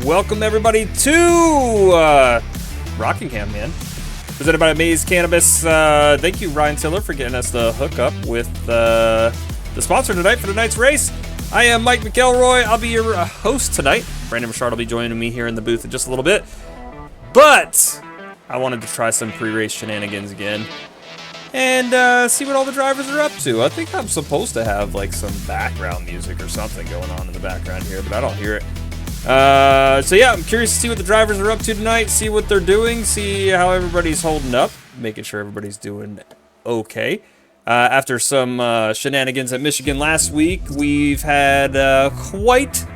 Welcome everybody to Rockingham, man. Presented by Maze Cannabis. Thank you, Ryan Tiller, for getting us the hookup with the sponsor tonight for tonight's race. I am Mike McElroy. I'll be your host tonight. Brandon Richard will be joining me here in the booth in just a little bit. But I wanted to try some pre-race shenanigans again and see what all the drivers are up to. I think I'm supposed to have like some background music or something going on in the background here, but I don't hear it. So yeah, I'm curious to see what the drivers are up to tonight, see what they're doing, see how everybody's holding up, making sure everybody's doing okay. After some shenanigans at Michigan last week, we've had quite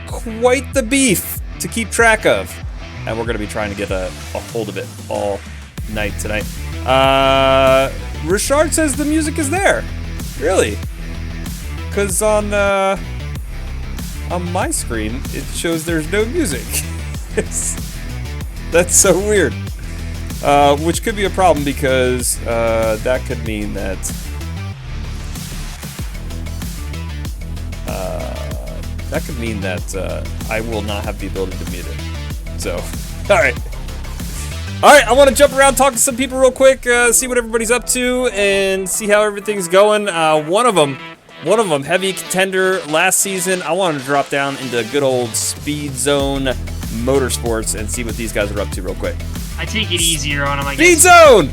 the beef to keep track of, and we're going to be trying to get a hold of it all night tonight. Richard says the music is there. Really? Because on my screen, it shows there's no music. That's so weird. Which could be a problem because that could mean that I will not have the ability to mute it. So, all right. I want to jump around, talk to some people real quick, see what everybody's up to, and see how everything's going. One of them, heavy contender last season. I wanted to drop down into good old Speed Zone Motorsports and see what these guys are up to real quick. I take it easier on them, I guess. Speed Zone!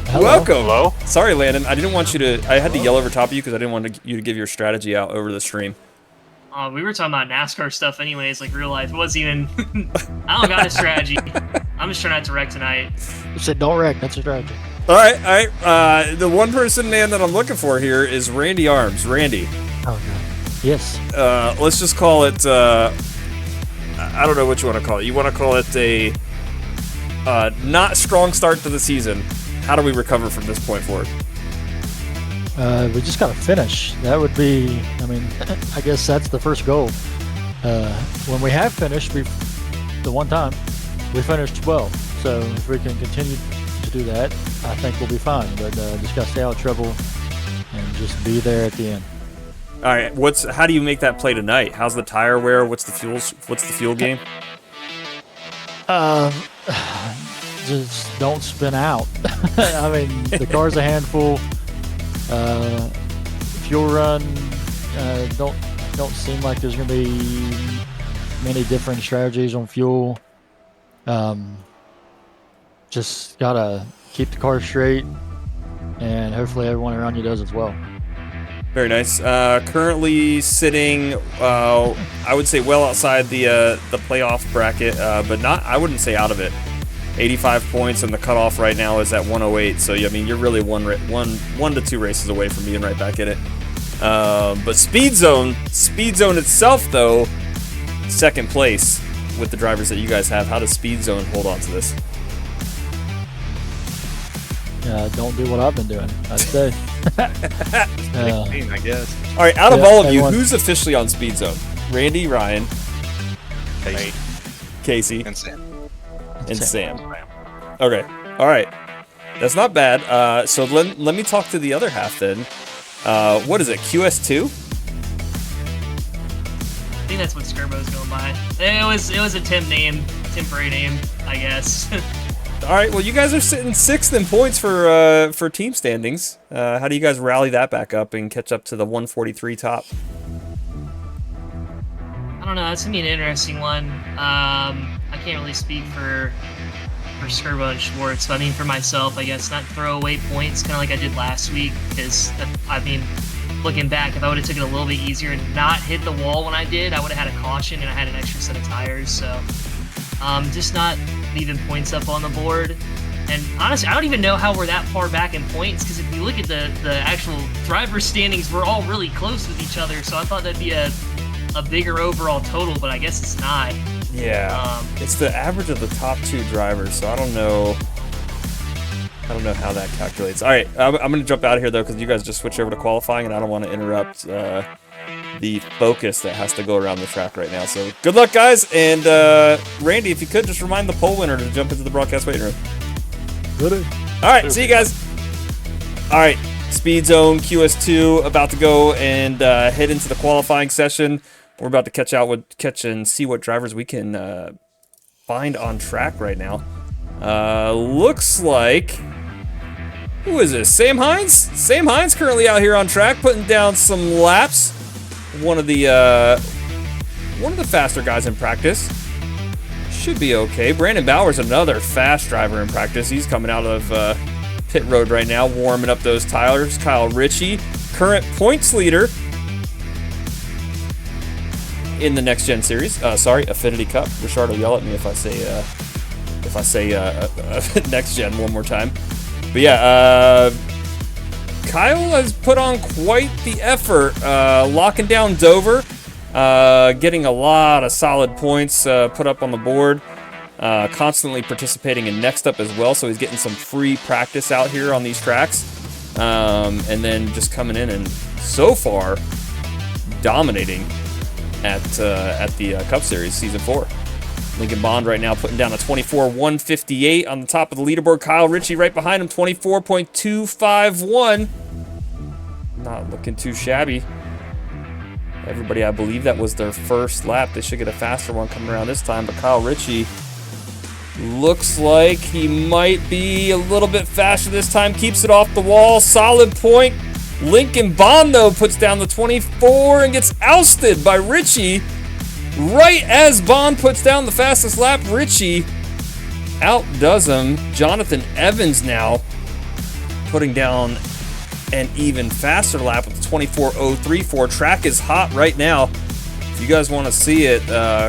Hello. Welcome. Hello. Sorry, Landon. I didn't want you to... I had to yell over top of you because I didn't want you to give your strategy out over the stream. We were talking about NASCAR stuff anyways, like real life. It wasn't even... I don't got a strategy. I'm just trying not to wreck tonight. You said don't wreck. That's a strategy. All right. The one person, man, that I'm looking for here is Randy Arms. Randy. Oh, God. Yes. Let's just call it... I don't know what you want to call it. You want to call it a not strong start to the season. How do we recover from this point forward? We just got to finish. That would be, I mean, I guess that's the first goal. When we have finished, the one time, we finished 12. So if we can continue to do that, I think we'll be fine. But just got to stay out of trouble and just be there at the end. All right. How do you make that play tonight? How's the tire wear? What's the fuel game? Just don't spin out. I mean, the car's a handful. Fuel run don't seem like there's going to be many different strategies on fuel. Just gotta keep the car straight, and hopefully everyone around you does as well. Very nice. Currently sitting, I would say, well outside the playoff bracket, but not. I wouldn't say out of it. 85 points, and the cutoff right now is at 108. So I mean, you're really one to two races away from being right back in it. But Speed Zone itself, though, second place with the drivers that you guys have. How does Speed Zone hold on to this? Don't do what I've been doing, I'd say. I guess. All right, out of all of you, who's officially on Speed Zone? Randy, Ryan, Casey, and Sam. Okay, all right. That's not bad. So let me talk to the other half then. What is it, QS2? I think that's what Skirbo's going by. It was a temporary name, I guess. All right, well, you guys are sitting 6th in points for team standings. How do you guys rally that back up and catch up to the 143 top? I don't know. That's gonna be an interesting one. I can't really speak for Skirbo and Schwartz, but I mean for myself, I guess not throw away points, kind of like I did last week. Because I mean, looking back, if I would have taken it a little bit easier and not hit the wall when I did, I would have had a caution and I had an extra set of tires. So just not leaving points up on the board. And honestly, I don't even know how we're that far back in points, because if you look at the actual driver standings, we're all really close with each other. So I thought that'd be a bigger overall total, but I guess it's not. Yeah, it's the average of the top 2 drivers, so I don't know how that calculates. All right, I'm going to jump out of here, though, because you guys just switched over to qualifying, and I don't want to interrupt the focus that has to go around the track right now. So good luck, guys, and Randy, if you could, just remind the pole winner to jump into the broadcast waiting room. Ready? All right, see you guys. All right, Speed Zone QS2 about to go and head into the qualifying session. We're about to catch and see what drivers we can find on track right now. Looks like, who is this? Sam Hines? Sam Hines currently out here on track, putting down some laps. One of the faster guys in practice. Should be okay. Brandon Bauer's another fast driver in practice. He's coming out of pit road right now, warming up those tires. Kyle Ritchie, current points leader in the Next Gen Series. Sorry, Affinity Cup. Richard will yell at me if I say Next Gen one more time. But yeah, Kyle has put on quite the effort, locking down Dover, getting a lot of solid points put up on the board, constantly participating in Next Up as well, so he's getting some free practice out here on these tracks, and then just coming in and so far dominating at the Cup Series Season 4. Lincoln Bond right now putting down a 24.158 on the top of the leaderboard. Kyle Ritchie right behind him, 24.251. Not looking too shabby. Everybody, I believe that was their first lap. They should get a faster one coming around this time, but Kyle Ritchie looks like he might be a little bit faster this time. Keeps it off the wall. Solid point. Lincoln Bond, though, puts down the 24 and gets ousted by Ritchie. Right as Bond puts down the fastest lap, Ritchie outdoes him. Jonathan Evans now putting down an even faster lap with 24.034. Track is hot right now. If you guys want to see it,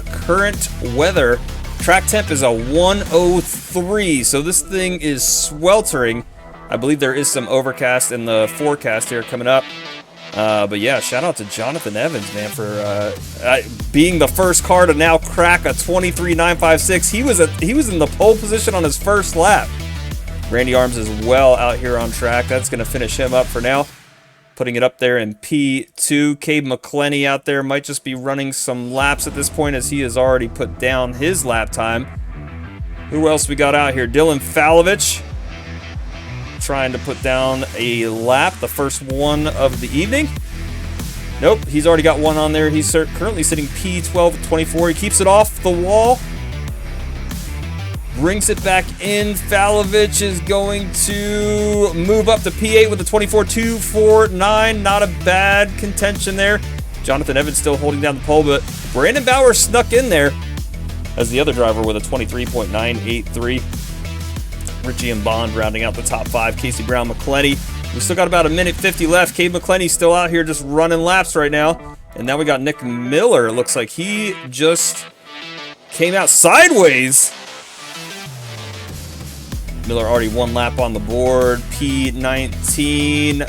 current weather, track temp is a 103, so this thing is sweltering. I believe there is some overcast in the forecast here coming up. But yeah, shout out to Jonathan Evans, man, for being the first car to now crack a 23.956. He was in the pole position on his first lap. Randy Arms is well out here on track. That's going to finish him up for now. Putting it up there in P2. Cabe McClenny out there might just be running some laps at this point, as he has already put down his lap time. Who else we got out here? Dylan Falovich trying to put down a lap, the first one of the evening. Nope, he's already got one on there. He's currently sitting P12 at 24. He keeps it off the wall. Brings it back in. Falovich is going to move up to P8 with a 24.249. Not a bad contention there. Jonathan Evans still holding down the pole, but Brandon Bauer snuck in there as the other driver with a 23.983. Ritchie and Bond rounding out the top 5. Casey Brown, McClenny. We still got about a minute 50 left. Cabe McClenny's still out here just running laps right now. And now we got Nick Miller. It looks like he just came out sideways. Miller already one lap on the board. P19.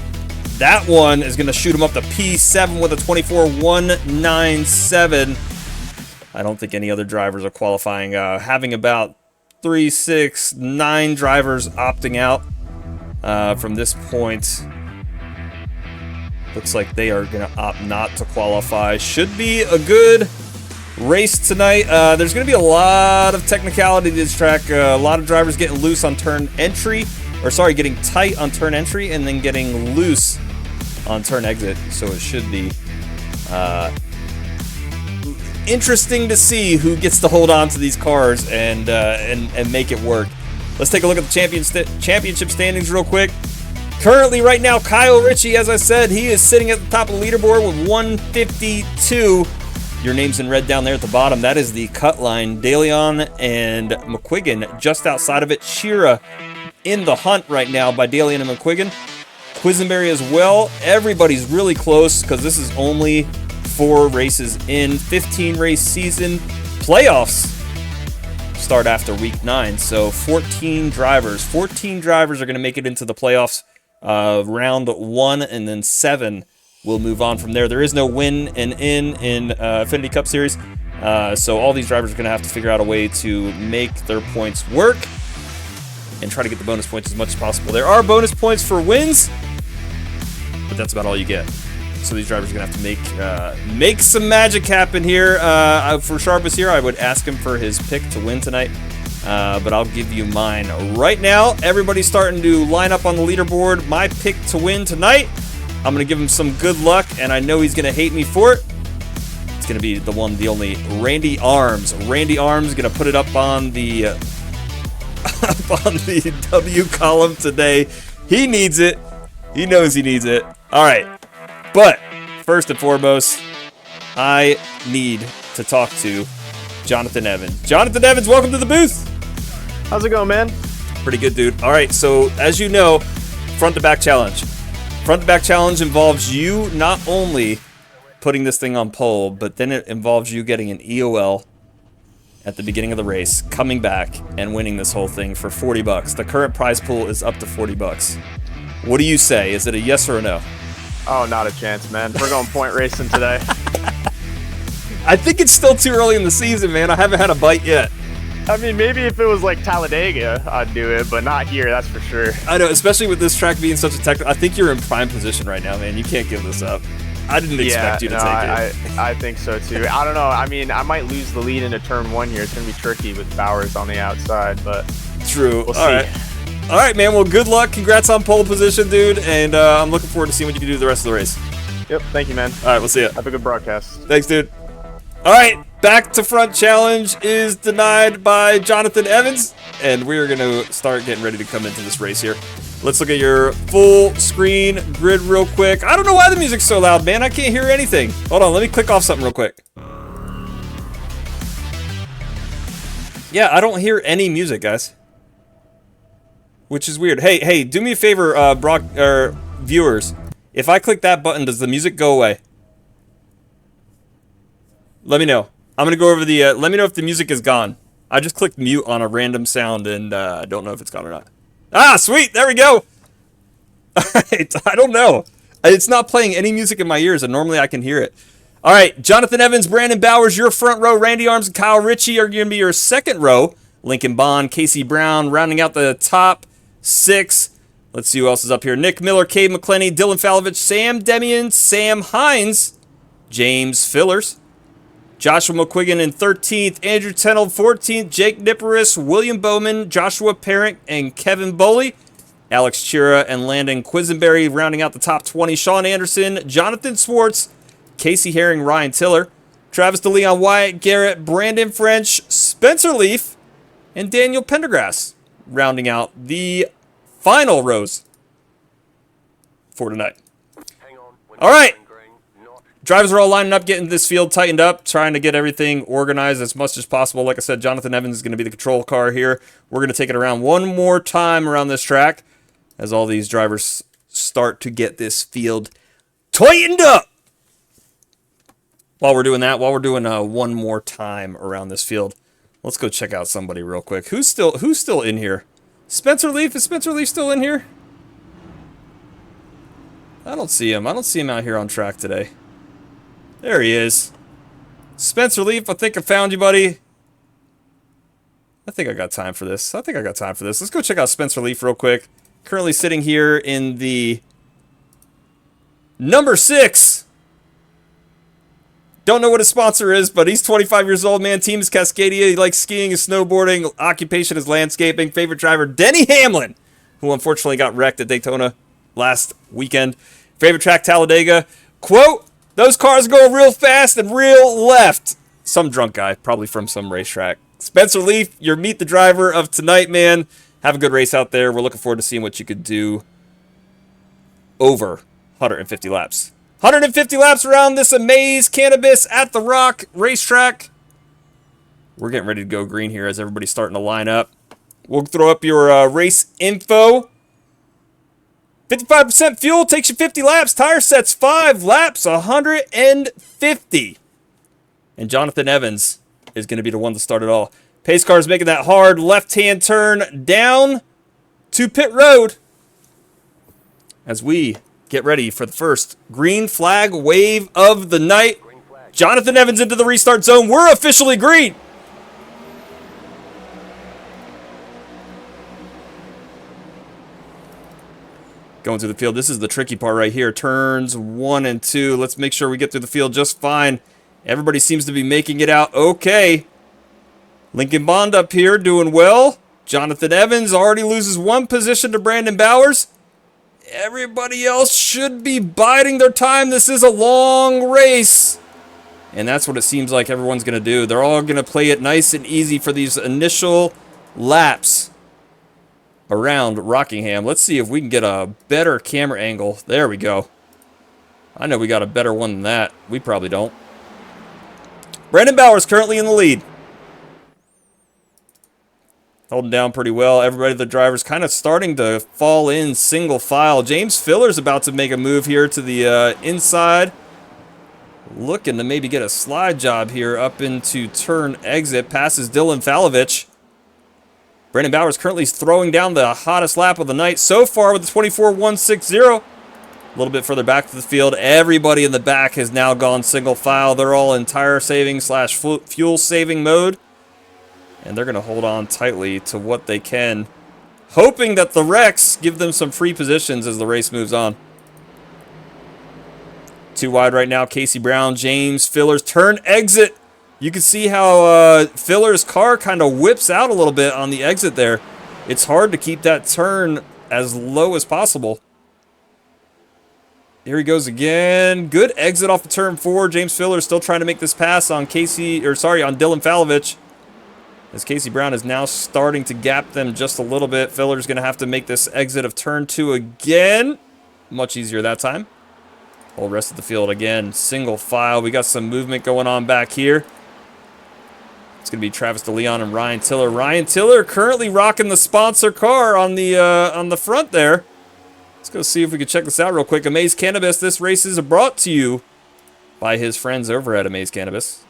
That one is going to shoot him up to P7 with a 24.197. I don't think any other drivers are qualifying. Having about 3, 6, 9 drivers opting out from this point. Looks like they are going to opt not to qualify. Should be a good race tonight. There's going to be a lot of technicality to this track. A lot of drivers getting loose on turn entry, or sorry, getting tight on turn entry and then getting loose on turn exit. So it should be interesting to see who gets to hold on to these cars and make it work. Let's take a look at the championship standings real quick. Currently, right now, Kyle Ritchie, as I said, he is sitting at the top of the leaderboard with 152. Your name's in red down there at the bottom. That is the cut line. DeLeon and McQuiggan just outside of it. Shira in the hunt right now by DeLeon and McQuiggan. Quisenberry as well. Everybody's really close because this is only 4 races in. 15-race season. Playoffs start after week 9. So 14 drivers. 14 drivers are going to make it into the playoffs. Round 1 and then 7 will move on from there. There is no win and in Affinity Cup Series. So all these drivers are going to have to figure out a way to make their points work and try to get the bonus points as much as possible. There are bonus points for wins, but that's about all you get. So these drivers are going to have to make some magic happen here. For Sharpus here, I would ask him for his pick to win tonight. But I'll give you mine right now. Everybody's starting to line up on the leaderboard. My pick to win tonight. I'm going to give him some good luck, and I know he's going to hate me for it. It's going to be the one, the only, Randy Arms. Randy Arms is going to put it up on the W column today. He needs it. He knows he needs it. All right. But first and foremost, I need to talk to Jonathan Evans. Jonathan Evans, welcome to the booth. How's it going, man? Pretty good, dude. All right, so as you know, front to back challenge. Front to back challenge involves you not only putting this thing on pole, but then it involves you getting an EOL at the beginning of the race, coming back and winning this whole thing for $40. The current prize pool is up to $40. What do you say? Is it a yes or a no? Oh, not a chance, man. We're going point racing today. I think it's still too early in the season, man. I haven't had a bite yet. I mean, maybe if it was like Talladega, I'd do it, but not here, that's for sure. I know, especially with this track being such a technical. I think you're in prime position right now, man. You can't give this up. I didn't expect you to take it. I think so too. I don't know. I mean, I might lose the lead into turn 1 here. It's going to be tricky with Bowers on the outside, but true. We'll see. All right, man. Well, good luck. Congrats on pole position, dude. And I'm looking forward to seeing what you can do the rest of the race. Yep. Thank you, man. All right, we'll see you. Have a good broadcast. Thanks, dude. All right, back to front challenge is denied by Jonathan Evans, and we're going to start getting ready to come into this race here. Let's look at your full screen grid real quick. I don't know why the music's so loud, man. I can't hear anything. Hold on, let me click off something real quick. Yeah, I don't hear any music, guys. Which is weird. Hey, do me a favor, viewers. If I click that button, does the music go away? Let me know. I'm going to go over the, let me know if the music is gone. I just clicked mute on a random sound, and I don't know if it's gone or not. Ah, sweet! There we go! Alright, I don't know. It's not playing any music in my ears, and normally I can hear it. Alright, Jonathan Evans, Brandon Bowers, your front row. Randy Arms and Kyle Ritchie are going to be your second row. Lincoln Bond, Casey Brown, rounding out the top 6. Let's see who else is up here. Nick Miller, Cade McClenny, Dylan Falovich, Sam Demian, Sam Hines, James Fillers, Joshua McQuiggan in 13th, Andrew Tennell 14th, Jake Nipperis, William Bowman, Joshua Parent, and Kevin Boley, Alex Chira and Landon Quisenberry rounding out the top 20, Sean Anderson, Jonathan Swartz, Casey Herring, Ryan Tiller, Travis DeLeon, Wyatt Garrett, Brandon French, Spencer Leaf, and Daniel Pendergrass rounding out the final rows for tonight. All right. Drivers are all lining up, getting this field tightened up, trying to get everything organized as much as possible. Like I said, Jonathan Evans is going to be the control car here. We're going to take it around one more time around this track as all these drivers start to get this field tightened up. While we're doing that, while we're doing one more time around this field, let's go check out somebody real quick. Who's still in here? Spencer Leaf? Is Spencer Leaf still in here? I don't see him. I don't see him out here on track today. There he is. Spencer Leaf, I think I found you, buddy. I think I got time for this. Let's go check out Spencer Leaf real quick. Currently sitting here in the number 6. Don't know what his sponsor is, but he's 25 years old, man. Team is Cascadia. He likes skiing and snowboarding. Occupation is landscaping. Favorite driver, Denny Hamlin, who unfortunately got wrecked at Daytona last weekend. Favorite track, Talladega. Quote, those cars go real fast and real left. some drunk guy, probably from some racetrack. Spencer Leaf, you're Meet the Driver of tonight, man. Have a good race out there. We're looking forward to seeing what you could do over 150 laps. 150 laps around this Amaze Cannabis at the Rock racetrack. We're getting ready to go green here as everybody's starting to line up. We'll throw up your race info. 55% fuel takes you 50 laps. Tire sets 5 laps, 150. And Jonathan Evans is going to be the one to start it all. Pace car is making that hard left-hand turn down to pit road as we get ready for the first green flag wave of the night. Jonathan Evans into the restart zone. We're officially green. Going through the field. This is the tricky part right here. Turns 1 and 2. Let's make sure we get through the field just fine. Everybody seems to be making it out okay. Lincoln Bond up here doing well. Jonathan Evans already loses 1 position to Brandon Bowers. Everybody else should be biding their time. This is a long race. And that's what it seems like everyone's going to do. They're all going to play it nice and easy for these initial laps around Rockingham. Let's see if we can get a better camera angle. There we go. I know we got a better one than that. We probably don't. Brandon Bowers currently in the lead. Holding down pretty well. Everybody, the drivers, kind of starting to fall in single file. James Filler's about to make a move here to the inside. Looking to maybe get a slide job here up into turn exit. Passes Dylan Falovich. Brandon Bowers currently throwing down the hottest lap of the night so far with the 24.160. A little bit further back to the field. Everybody in the back has now gone single file. They're all in tire saving / fuel saving mode. And they're going to hold on tightly to what they can, hoping that the wrecks give them some free positions as the race moves on. 2 wide right now. Casey Brown, James Filler's turn exit. You can see how Filler's car kind of whips out a little bit on the exit there. It's hard to keep that turn as low as possible. Here he goes again. Good exit off of turn 4. James Filler still trying to make this pass on Dylan Falovich. As Casey Brown is now starting to gap them just a little bit. Filler's going to have to make this exit of turn 2 again. Much easier that time. Whole rest of the field again, single file. We got some movement going on back here. It's going to be Travis DeLeon and Ryan Tiller. Ryan Tiller currently rocking the sponsor car on the front there. Let's go see if we can check this out real quick. Amaze Cannabis. This race is brought to you by his friends over at Amaze Cannabis.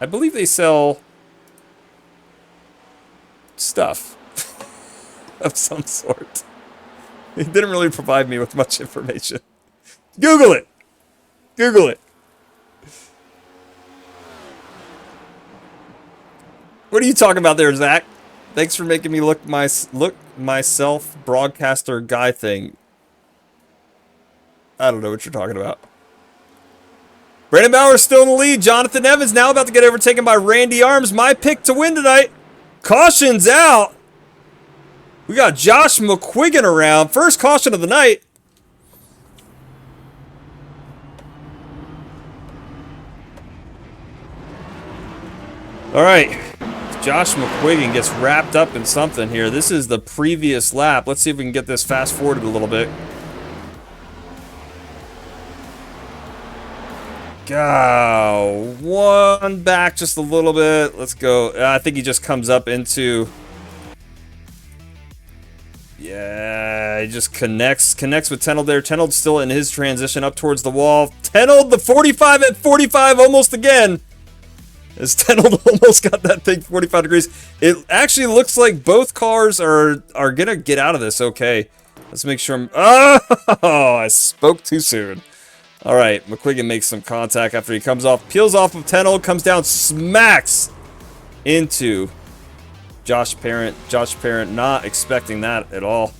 I believe they sell stuff of some sort. He didn't really provide me with much information. Google it. Google it. What are you talking about there, Zach? Thanks for making me look myself broadcaster guy thing. I don't know what you're talking about. Brandon Bowers still in the lead. Jonathan Evans now about to get overtaken by Randy Arms. My pick to win tonight. Caution's out. We got Josh McQuiggan around. First caution of the night. All right. Josh McQuiggan gets wrapped up in something here. This is the previous lap. Let's see if we can get this fast forwarded a little bit. Go. One back just a little bit. Let's go. I think he just comes up into... Yeah, he just connects with Tenold there. Tenold's still in his transition up towards the wall. Tenold, the 45 at 45 almost again. As Tenold almost got that thing 45 degrees. It actually looks like both cars are going to get out of this okay. Let's make sure Oh, I spoke too soon. All right, McQuiggan makes some contact after he comes off. Peels off of Tenold, comes down, smacks into Josh Parent. Josh Parent not expecting that at all.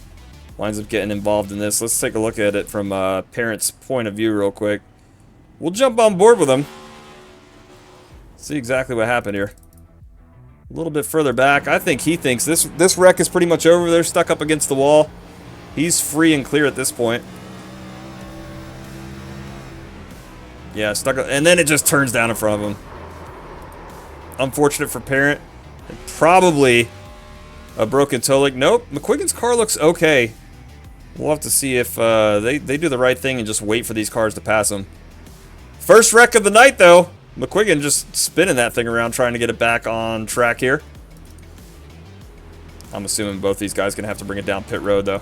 Winds up getting involved in this. Let's take a look at it from Parent's point of view real quick. We'll jump on board with him. See exactly what happened here. A little bit further back. I think he thinks this wreck is pretty much over. They're stuck up against the wall. He's free and clear at this point. Yeah, stuck, and then it just turns down in front of him. Unfortunate for Parent. Probably a broken toe leg. Nope, McQuiggan's car looks okay. We'll have to see if they do the right thing and just wait for these cars to pass them. First wreck of the night, though. McQuiggan just spinning that thing around, trying to get it back on track here. I'm assuming both these guys going to have to bring it down pit road, though.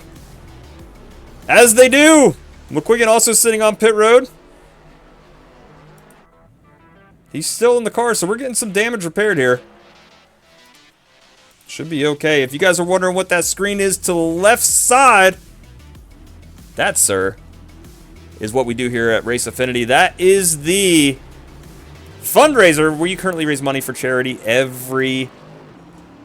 As they do! McQuiggan also sitting on pit road. He's still in the car, so we're getting some damage repaired here. Should be okay. If you guys are wondering what that screen is to the left side, that, sir, is what we do here at Race Affinity. That is the fundraiser where you currently raise money for charity every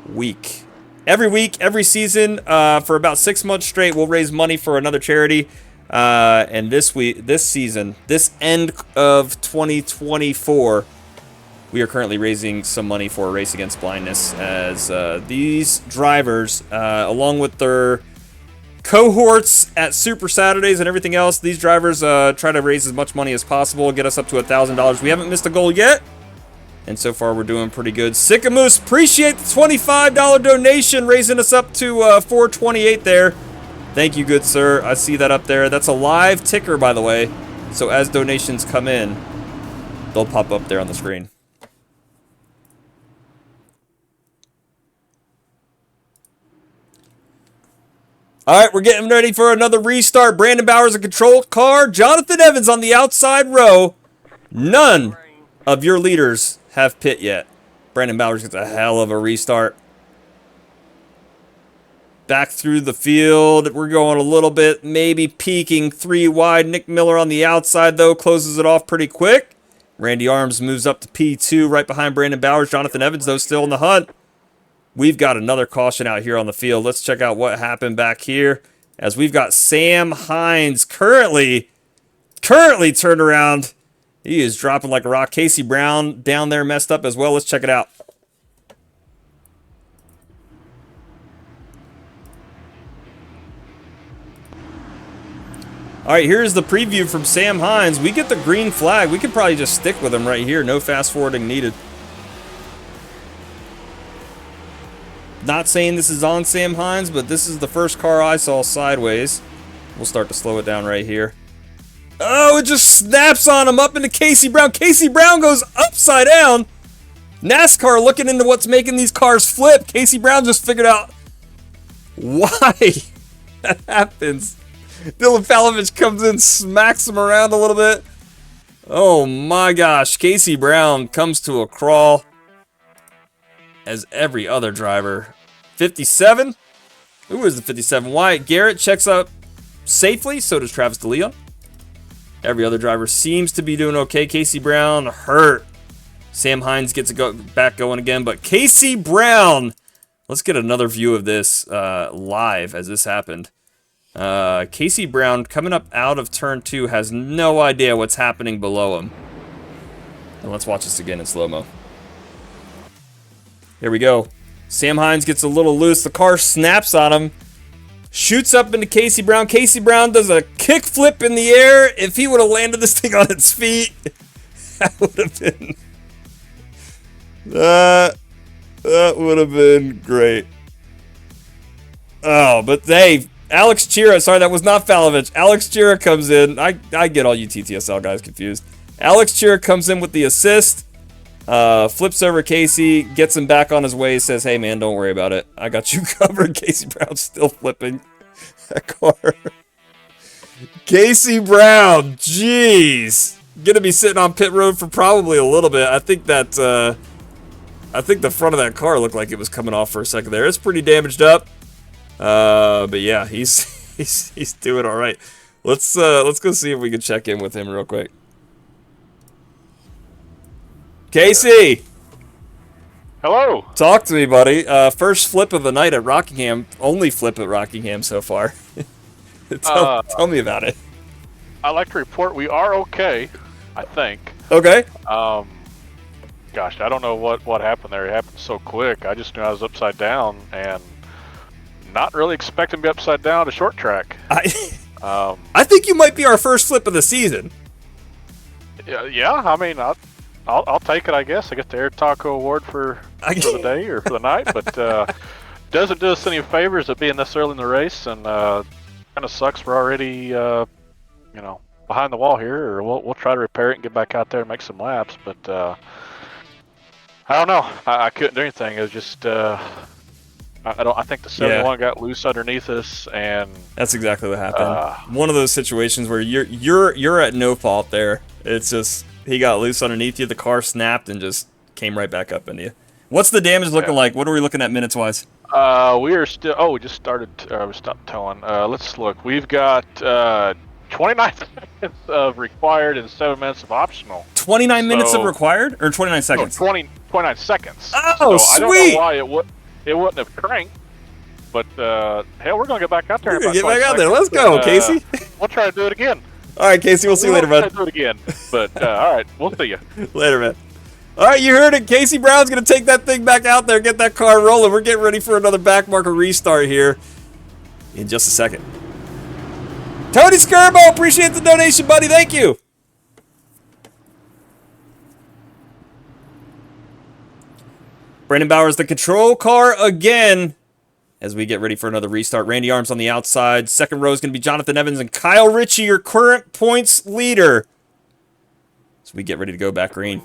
week. Every week, every season, for about 6 months straight, we'll raise money for another charity. And this season, this end of 2024, we are currently raising some money for Race Against Blindness as these drivers, along with their cohorts at Super Saturdays and everything else, these drivers try to raise as much money as possible, get us up to $1,000. We haven't missed a goal yet, and so far we're doing pretty good. Sycamoose, appreciate the $25 donation, raising us up to $428 there. Thank you, good sir. I see that up there. That's a live ticker, by the way, so as donations come in, they'll pop up there on the screen. All right, we're getting ready for another restart. Brandon Bowers, a control car. Jonathan Evans on the outside row. None of your leaders have pit yet. Brandon Bowers gets a hell of a restart. Back through the field. We're going a little bit, maybe peaking 3 wide. Nick Miller on the outside, though, closes it off pretty quick. Randy Arms moves up to P2 right behind Brandon Bowers. Jonathan Evans, though, still in the hunt. We've got another caution out here on the field. Let's check out what happened back here as we've got Sam Hines currently turned around. He is dropping like a rock. Casey Brown down there messed up as well. Let's check it out. All right, here's the preview from Sam Hines. We get the green flag. We could probably just stick with him right here. No fast forwarding needed. Not saying this is on Sam Hines, but this is the first car I saw sideways. We'll start to slow it down right here. Oh, it just snaps on him up into Casey Brown. Casey Brown goes upside down. NASCAR looking into what's making these cars flip. Casey Brown just figured out why that happens. Dylan Falovich comes in, smacks him around a little bit. Oh my gosh, Casey Brown comes to a crawl as every other driver. 57? Who is the 57? Wyatt Garrett checks up safely, so does Travis DeLeon. Every other driver seems to be doing okay. Casey Brown hurt. Sam Hines gets it back going again, but Casey Brown, let's get another view of this live as this happened. Casey Brown coming up out of turn 2 has no idea what's happening below him. And let's watch this again in slow-mo. Here we go. Sam Hines gets a little loose. The car snaps on him. Shoots up into Casey Brown. Casey Brown does a kick flip in the air. If he would have landed this thing on its feet, that would have been... That would have been great. Oh, but hey, Alex Chira. Sorry, that was not Falovich. Alex Chira comes in. I get all you TTSL guys confused. Alex Chira comes in with the assist. Flips over Casey, gets him back on his way, says, hey man, don't worry about it. I got you covered. Casey Brown's still flipping that car. Casey Brown, jeez. Gonna be sitting on pit road for probably a little bit. I think the front of that car looked like it was coming off for a second there. It's pretty damaged up. But yeah, he's doing all right. Let's go see if we can check in with him real quick. Casey! Hello! Talk to me, buddy. First flip of the night at Rockingham. Only flip at Rockingham so far. Tell me about it. I'd like to report we are okay, I think. Okay. Gosh, I don't know what happened there. It happened so quick. I just knew I was upside down and not really expecting to be upside down at a short track. I think you might be our first flip of the season. Yeah, I mean, I'll take it, I guess. I get the Air Taco Award for the day or for the night, but doesn't do us any favors at being this early in the race, and kind of sucks. We're already, behind the wall here, or we'll try to repair it and get back out there and make some laps. But I don't know. I couldn't do anything. It was just I think the 71 got loose underneath us, and that's exactly what happened. One of those situations where you're at no fault there. It's just he got loose underneath you. The car snapped and just came right back up into you. What's the damage looking like? What are we looking at minutes wise? We are still. Oh, we just started. We stopped towing. Let's look. We've got 29 seconds of required and 7 minutes of optional. 29 minutes of required, or 29 seconds? No, 29 seconds. Oh, so sweet! I don't know why it wouldn't have cranked, but hell, we're gonna get back out there. Get back out there. Let's go, Casey. We'll try to do it again. All right, Casey. We'll see you later, bud. We'll try to do it again. But all right, we'll see you later, man. All right, you heard it. Casey Brown's going to take that thing back out there, get that car rolling. We're getting ready for another backmarker restart here in just a second. Tony Skirbo, appreciate the donation, buddy. Thank you. Brandon Bowers, the control car again as we get ready for another restart. Randy Arms on the outside. Second row is going to be Jonathan Evans and Kyle Ritchie, your current points leader. So we get ready to go back green.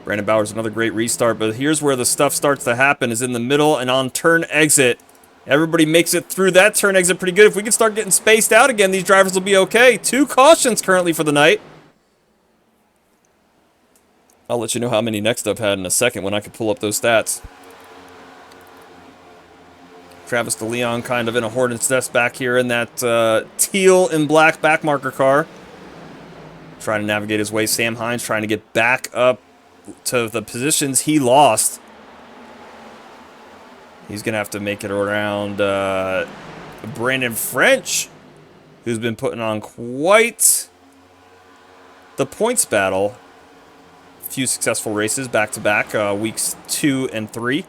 Brandon Bowers, another great restart, but here's where the stuff starts to happen, is in the middle and on turn exit. Everybody makes it through that turn exit pretty good. If we can start getting spaced out again, these drivers will be okay. 2 cautions currently for the night. I'll let you know how many next up had in a second when I can pull up those stats. Travis DeLeon kind of in a hornet's nest back here in that teal and black backmarker car. Trying to navigate his way. Sam Hines trying to get back up to the positions he lost. He's going to have to make it around Brandon French, who's been putting on quite the points battle. A few successful races back-to-back, weeks 2 and 3.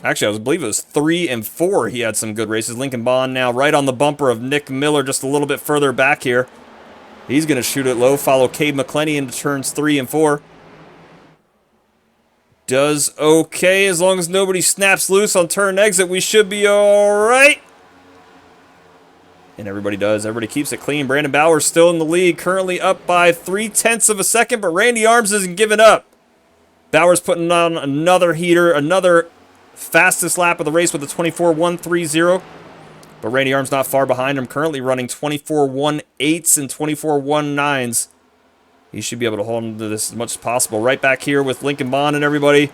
Actually, I believe it was 3 and 4 he had some good races. Lincoln Bond now right on the bumper of Nick Miller, just a little bit further back here. He's going to shoot it low, follow Cade McClenny into turns 3 and 4. Does okay as long as nobody snaps loose on turn exit. We should be all right. And everybody does. Everybody keeps it clean. Brandon Bowers still in the lead, currently up by 0.3 of a second, but Randy Arms isn't giving up. Bowers putting on another heater, another fastest lap of the race with a 24.130. But Randy Arms not far behind him, currently running 24.18s and 24.19s. He should be able to hold on to this as much as possible. Right back here with Lincoln Bond and everybody.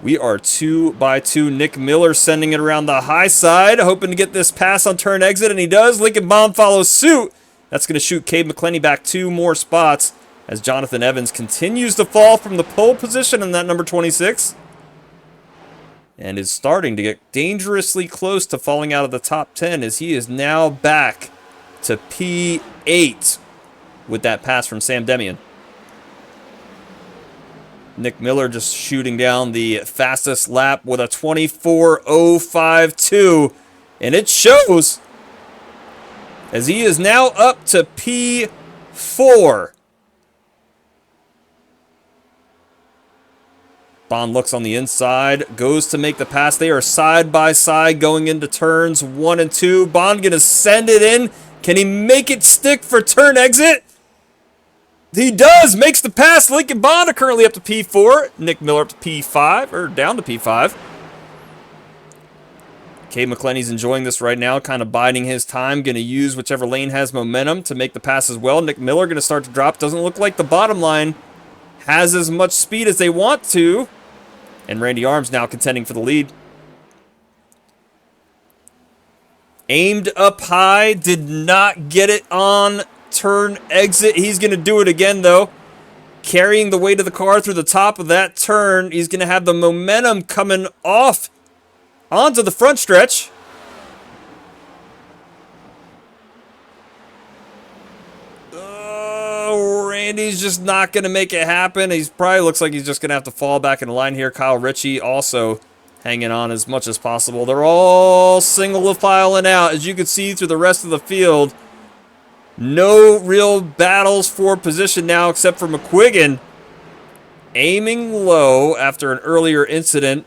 We are 2 by 2. Nick Miller sending it around the high side, hoping to get this pass on turn exit, and he does. Lincoln Bond follows suit. That's going to shoot Cade McClenny back 2 more spots as Jonathan Evans continues to fall from the pole position in that number 26. And is starting to get dangerously close to falling out of the top 10 as he is now back to P8 with that pass from Sam Demian. Nick Miller just shooting down the fastest lap with a 24.052. And it shows as he is now up to P4. Bond looks on the inside, goes to make the pass. They are side by side going into turns 1 and 2. Bond gonna send it in. Can he make it stick for turn exit? He does, makes the pass. Lincoln Bond are currently up to P4. Nick Miller up to P5, or down to P5. Cade McClenny's enjoying this right now, kind of biding his time. Gonna use whichever lane has momentum to make the pass as well. Nick Miller gonna start to drop. Doesn't look like the bottom line has as much speed as they want to. And Randy Arms now contending for the lead. Aimed up high, did not get it on turn exit. He's going to do it again, though. Carrying the weight of the car through the top of that turn. He's going to have the momentum coming off onto the front stretch. Randy's just not going to make it happen. He's probably looks like he's just going to have to fall back in line here. Kyle Ritchie also hanging on as much as possible. They're all single filing out. As you can see through the rest of the field, no real battles for position now except for McQuiggan aiming low after an earlier incident.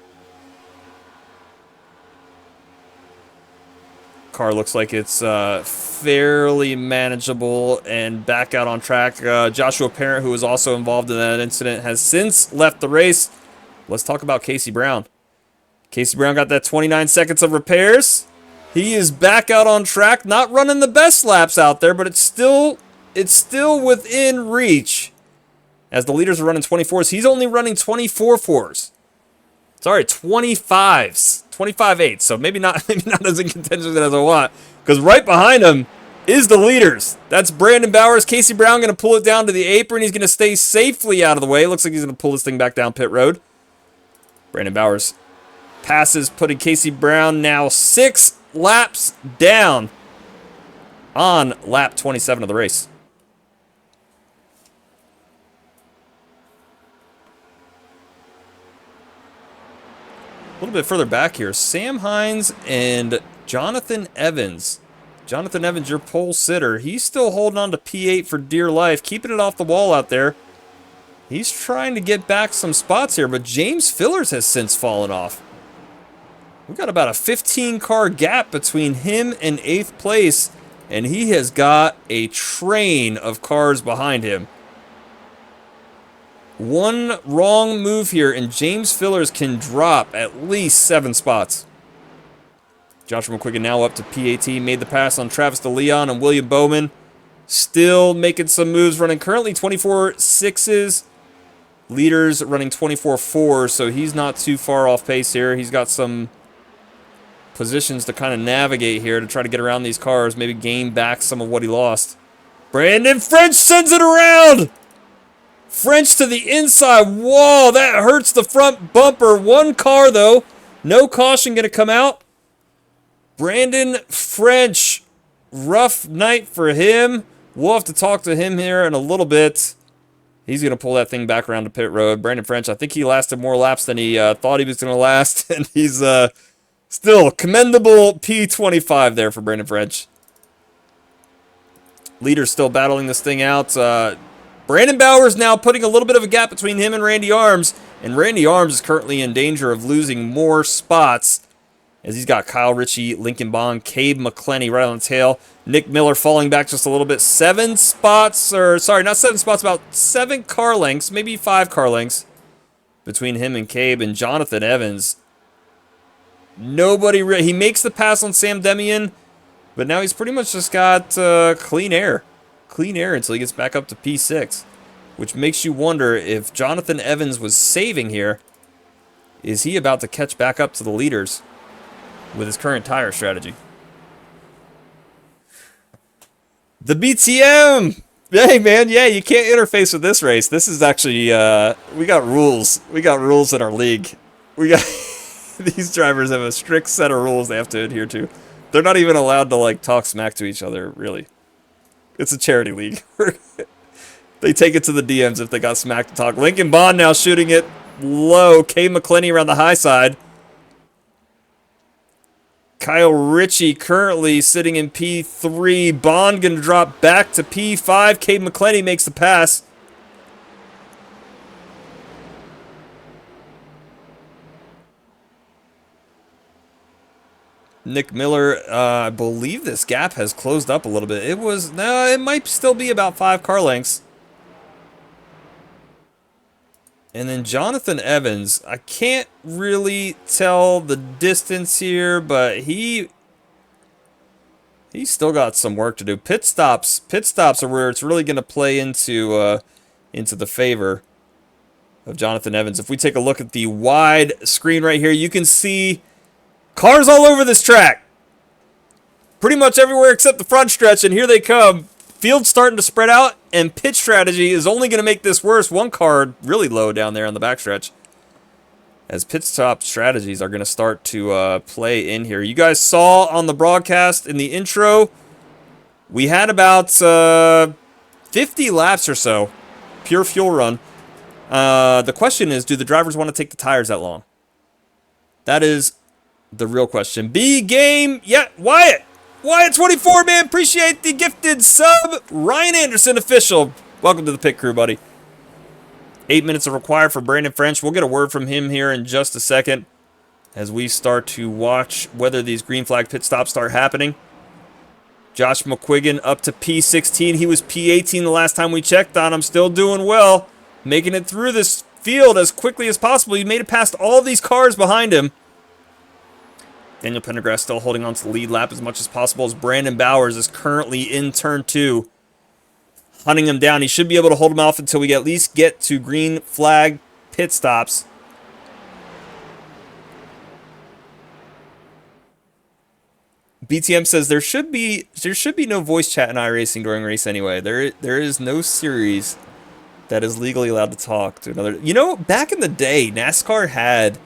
Car looks like it's fairly manageable and back out on track. Joshua Parent, who was also involved in that incident, has since left the race. Let's talk about Casey Brown. Casey Brown got that 29 seconds of repairs. He is back out on track, not running the best laps out there, but it's still within reach. As the leaders are running 24s, he's only running 24 4s. Sorry, 25s. 25-8, so maybe not as in contention as I want. Because right behind him is the leaders. That's Brandon Bowers. Casey Brown going to pull it down to the apron. He's going to stay safely out of the way. Looks like he's going to pull this thing back down pit road. Brandon Bowers passes, putting Casey Brown now 6 laps down on lap 27 of the race. A little bit further back here, Sam Hines and Jonathan Evans. Jonathan Evans, your pole sitter. He's still holding on to P8 for dear life, keeping it off the wall out there. He's trying to get back some spots here, but James Fillers has since fallen off. We've got about a 15-car gap between him and 8th place, and he has got a train of cars behind him. One wrong move here, and James Fillers can drop at least 7 spots. Joshua McQuiggan now up to P18. Made the pass on Travis DeLeon and William Bowman. Still making some moves, running currently 24 6s. Leaders running 24 4s, so he's not too far off pace here. He's got some positions to kind of navigate here to try to get around these cars, maybe gain back some of what he lost. Brandon French sends it around! French to the inside. Whoa, that hurts the front bumper. One car, though. No caution going to come out. Brandon French. Rough night for him. We'll have to talk to him here in a little bit. He's going to pull that thing back around to pit road. Brandon French, I think he lasted more laps than he thought he was going to last. And he's still commendable P25 there for Brandon French. Leader's still battling this thing out. Brandon Bowers now putting a little bit of a gap between him and Randy Arms. And Randy Arms is currently in danger of losing more spots as he's got Kyle Ritchie, Lincoln Bond, Cabe McClenny right on the tail. Nick Miller falling back just a little bit. 7 spots, or sorry, not 7 spots, about 7 car lengths, maybe 5 car lengths between him and Cabe. And Jonathan Evans, he makes the pass on Sam Demian, but now he's pretty much just got clean air. Clean air until he gets back up to P6, which makes you wonder if Jonathan Evans was saving here. Is he about to catch back up to the leaders with his current tire strategy? The BTM! Hey, man, yeah, you can't interface with this race. This is actually, we got rules. We got rules in our league. We got, these drivers have a strict set of rules they have to adhere to. They're not even allowed to, like, talk smack to each other, really. It's a charity league. They take it to the DMs if they got smack to talk. Lincoln Bond now shooting it low. Kay McClenny around the high side. Kyle Ritchie currently sitting in P3. Bond going to drop back to P5. Kay McClenny makes the pass. Nick Miller, I believe this gap has closed up a little bit. It might still be about 5 car lengths. And then Jonathan Evans, I can't really tell the distance here, but he's still got some work to do. Pit stops are where it's really going to play into the favor of Jonathan Evans. If we take a look at the wide screen right here, you can see cars all over this track. Pretty much everywhere except the front stretch, and here they come. Field's starting to spread out, and pit strategy is only going to make this worse. One car really low down there on the backstretch, as pit stop strategies are going to start to play in here. You guys saw on the broadcast in the intro, we had about 50 laps or so pure fuel run. The question is, do the drivers want to take the tires that long? That is the real question. B game. Yeah, Wyatt. Wyatt24, man. Appreciate the gifted sub. Ryan Anderson, official. Welcome to the pit crew, buddy. 8 minutes are required for Brandon French. We'll get a word from him here in just a second as we start to watch whether these green flag pit stops start happening. Josh McQuiggan up to P16. He was P18 the last time we checked on him. Still doing well. Making it through this field as quickly as possible. He made it past all these cars behind him. Daniel Pendergrass still holding on to the lead lap as much as possible as Brandon Bowers is currently in turn 2. Hunting him down. He should be able to hold him off until we at least get to green flag pit stops. BTM says there should be no voice chat in iRacing during race anyway. There is no series that is legally allowed to talk to another. You know, back in the day, NASCAR had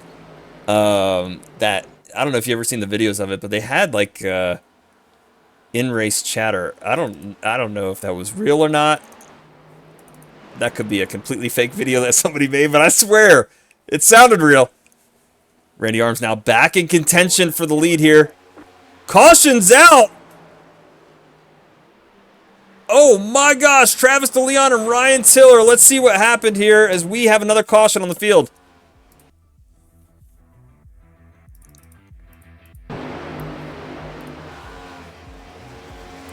that. I don't know if you ever seen the videos of it, but they had like in-race chatter. I don't know if that was real or not. That could be a completely fake video that somebody made, but I swear it sounded real. Randy Arms now back in contention for the lead here. Caution's out. Oh my gosh, Travis DeLeon and Ryan Tiller. Let's see what happened here as we have another caution on the field.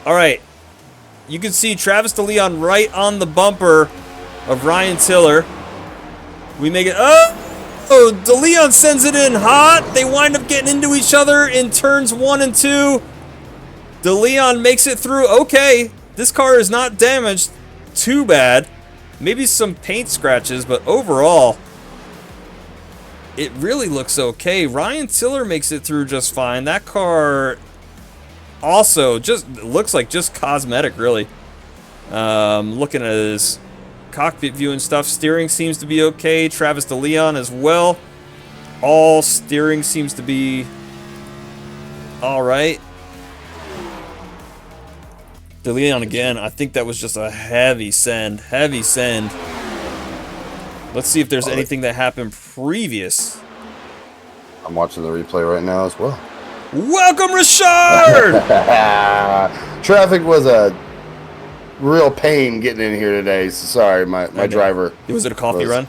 All right, you can see Travis DeLeon right on the bumper of Ryan Tiller. We make it, oh, DeLeon sends it in hot. They wind up getting into each other in turns 1 and 2. DeLeon makes it through. Okay, this car is not damaged too bad. Maybe some paint scratches, but overall, it really looks okay. Ryan Tiller makes it through just fine. That car also just looks like just cosmetic, really. Looking at his cockpit view and stuff, steering seems to be okay. Travis DeLeon as well. All steering seems to be all right. DeLeon again, I think that was just a heavy send. Heavy send. Let's see if there's anything that happened previous. I'm watching the replay right now as well. Welcome, Richard! Traffic was a real pain getting in here today. So sorry, my driver. Was it a coffee run?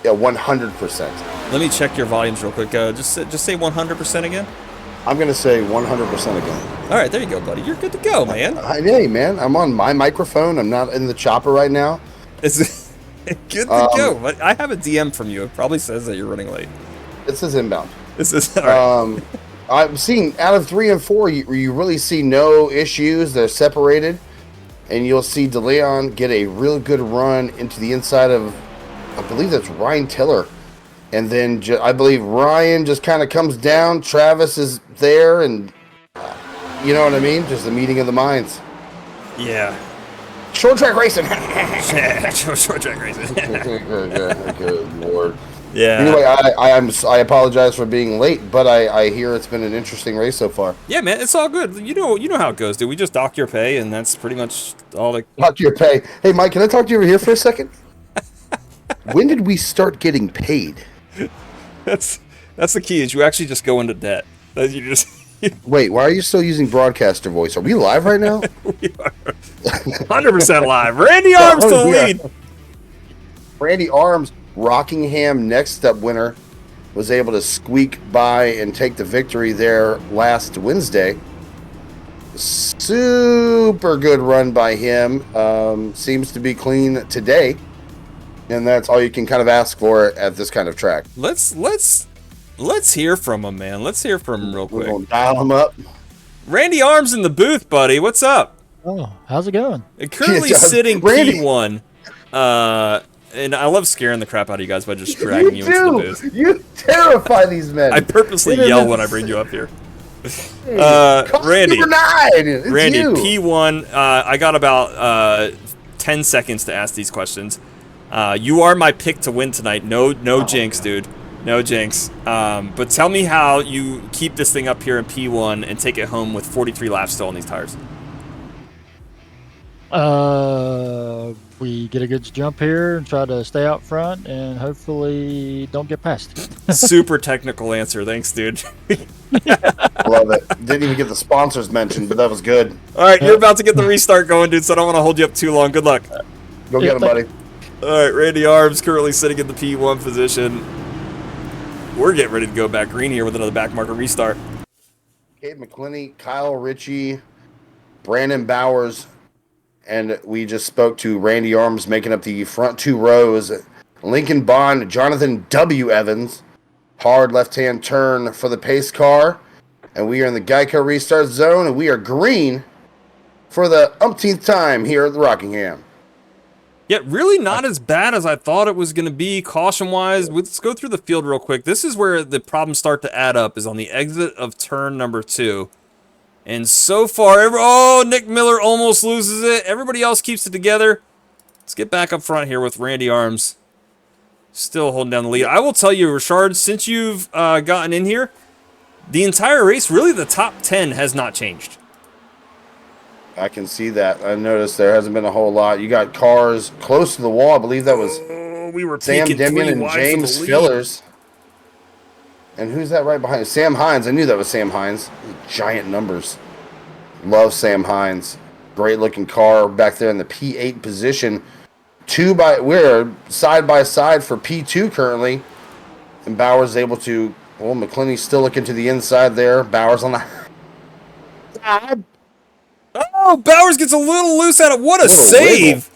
Yeah, 100%. Let me check your volumes real quick. Just say 100% again. I'm going to say 100% again. All right, there you go, buddy. You're good to go, man. Hey, man. I'm on my microphone. I'm not in the chopper right now. It's good to go. But I have a DM from you. It probably says that you're running late. It says inbound. This is all right. I'm seeing out of 3 and 4, you really see no issues. They're separated. And you'll see DeLeon get a real good run into the inside of, I believe that's Ryan Tiller. And then I believe Ryan just kind of comes down. Travis is there, and you know what I mean? Just the meeting of the minds. Yeah. Short track racing. Yeah, short track racing. Good Lord. Yeah. Anyway, I apologize for being late, but I hear it's been an interesting race so far. Yeah, man, it's all good. You know how it goes, dude. We just dock your pay, and that's pretty much all. Dock your pay. Hey, Mike, can I talk to you over here for a second? When did we start getting paid? That's the key. Is you actually just go into debt. You just. Wait, why are you still using broadcaster voice? Are we live right now? We are 100% live. Randy Arms to the lead. Randy Arms, Rockingham Next Up winner, was able to squeak by and take the victory there last Wednesday. Super good run by him. Seems to be clean today, and that's all you can kind of ask for at this kind of track. Let's hear from him, man. Let's hear from him real quick. We're gonna dial him up. Randy Arms in the booth, buddy. What's up? Oh, how's it going? Currently sitting Randy. P1. And I love scaring the crap out of you guys by just dragging you into the booth. You terrify these men. I purposely yell when I bring you up here. Randy, number 9. It's Randy, you. P1. I got about 10 seconds to ask these questions. You are my pick to win tonight. No jinx, dude. No jinx. But tell me how you keep this thing up here in P1 and take it home with 43 laps still on these tires. we get a good jump here and try to stay out front and hopefully don't get past. Super technical answer. Thanks, dude. Love it. Didn't even get the sponsors mentioned, but that was good. All right, you're about to get the restart going, dude, so I don't want to hold you up too long. Good luck. Go get him, buddy. All right, Randy Arms currently sitting in the P1 position. We're getting ready to go back green here with another back marker restart. Cade McClinney, Kyle Ritchie, Brandon Bowers, and we just spoke to Randy Arms making up the front 2 rows. Lincoln Bond, Jonathan W. Evans, hard left-hand turn for the pace car. And we are in the Geico restart zone, and we are green for the umpteenth time here at the Rockingham. Yeah, really not as bad as I thought it was going to be caution-wise. Let's go through the field real quick. This is where the problems start to add up, is on the exit of turn number 2. And so far, Nick Miller almost loses it. Everybody else keeps it together. Let's get back up front here with Randy Arms. Still holding down the lead. I will tell you, Richard, since you've gotten in here, the entire race, really the top 10 has not changed. I can see that. I noticed there hasn't been a whole lot. You got cars close to the wall. I believe that was We were Sam peaking Demian 3 and wide for James the lead. Fillers. And who's that right behind? Sam Hines. I knew that was Sam Hines. Giant numbers. Love Sam Hines. Great looking car back there in the P8 position. We're side by side for P2 currently. And Bowers is able to, McClinney's still looking to the inside there. Bowers on the Oh, Bowers gets a little loose at it. What a save!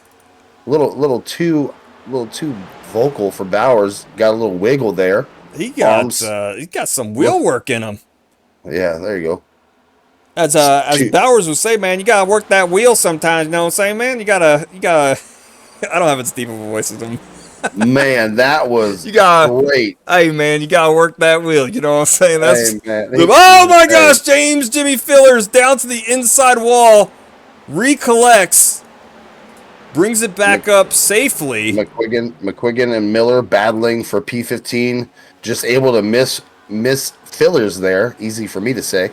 Little too vocal for Bowers. Got a little wiggle there. He got some wheel work in him. Yeah, there you go. As Bowers would say, man, you gotta work that wheel sometimes. You know what I'm saying, man? You gotta. I don't have as deep of a voice as him. Man, that was great. Hey, man, you gotta work that wheel. You know what I'm saying? That's. Hey, Oh my gosh, Jimmy Fillers down to the inside wall, recollects, brings it back up safely. McQuiggan and Miller battling for P15, just able to miss Fillers there. Easy for me to say.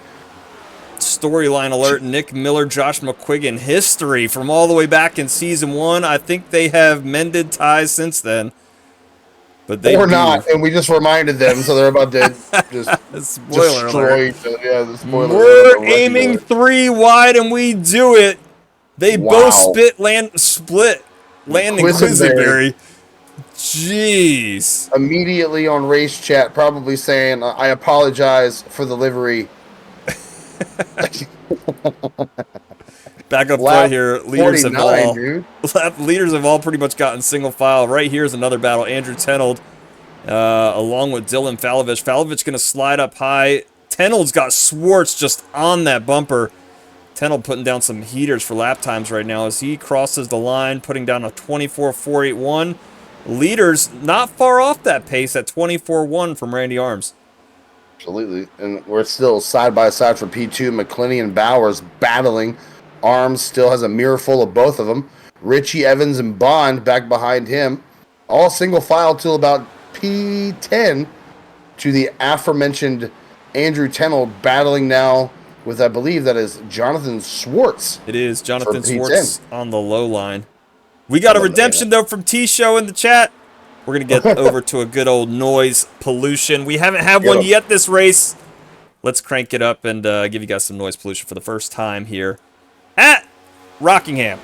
Storyline alert, Nick Miller, Josh McQuiggan, history from all the way back in season 1. I think they have mended ties since then. But they not, and we just reminded them, so they're about to just spoiler alert. The spoiler We're alert. aiming 3 wide, and we do it. They both split landing Quisenberry. Jeez. Immediately on race chat, probably saying, I apologize for the livery. Back up front here, leaders have all pretty much gotten single file. Right here is another battle. Andrew Tenold, along with Dylan Falovich. Falovich going to slide up high. Tenold's got Swartz just on that bumper. Tenold putting down some heaters for lap times right now as he crosses the line, putting down a 24.481. Leaders not far off that pace at 24.1 from Randy Arms. Absolutely, and we're still side by side for P2. McClinney and Bowers battling. Arms still has a mirror full of both of them. Ritchie, Evans, and Bond back behind him. All single file till about P10 to the aforementioned Andrew Tenold battling now with, I believe that is Jonathan Swartz. It is Jonathan Swartz on the low line. We got a redemption though from T-Show in the chat. We're going to get over to a good old noise pollution. We haven't had one yet this race. Let's crank it up and give you guys some noise pollution for the first time here at Rockingham.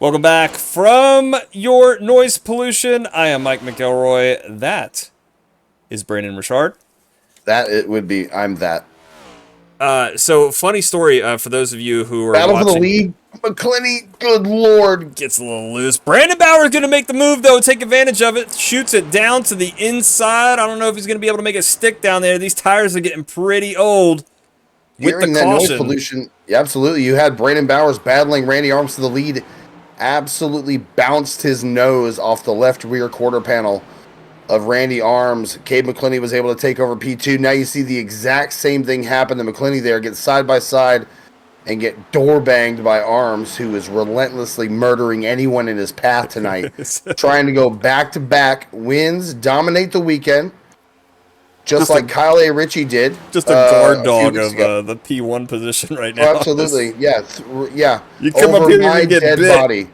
Welcome back from your noise pollution. I am Mike McElroy. That is Brandon Richard. That it would be. I'm that. So funny story for those of you who are Battle watching. for the lead. McClenny, good lord. Gets a little loose. Brandon Bauer's going to make the move, though. Take advantage of it. Shoots it down to the inside. I don't know if he's going to be able to make it stick down there. These tires are getting pretty old. Hearing that noise pollution. Yeah, absolutely. You had Brandon Bowers battling Randy Arms to the lead. Absolutely bounced his nose off the left rear quarter panel of Randy Arms. Cade McClenny was able to take over P2. Now you see the exact same thing happen to McClenny there. Get side by side and get door banged by Arms, who is relentlessly murdering anyone in his path tonight. Trying to go back-to-back wins, dominate the weekend, just like Kyle A. Ritchie did. Just a guard dog of the P1 position right now. Oh, absolutely, yeah. Yeah. You come up here and get dead bit. Body.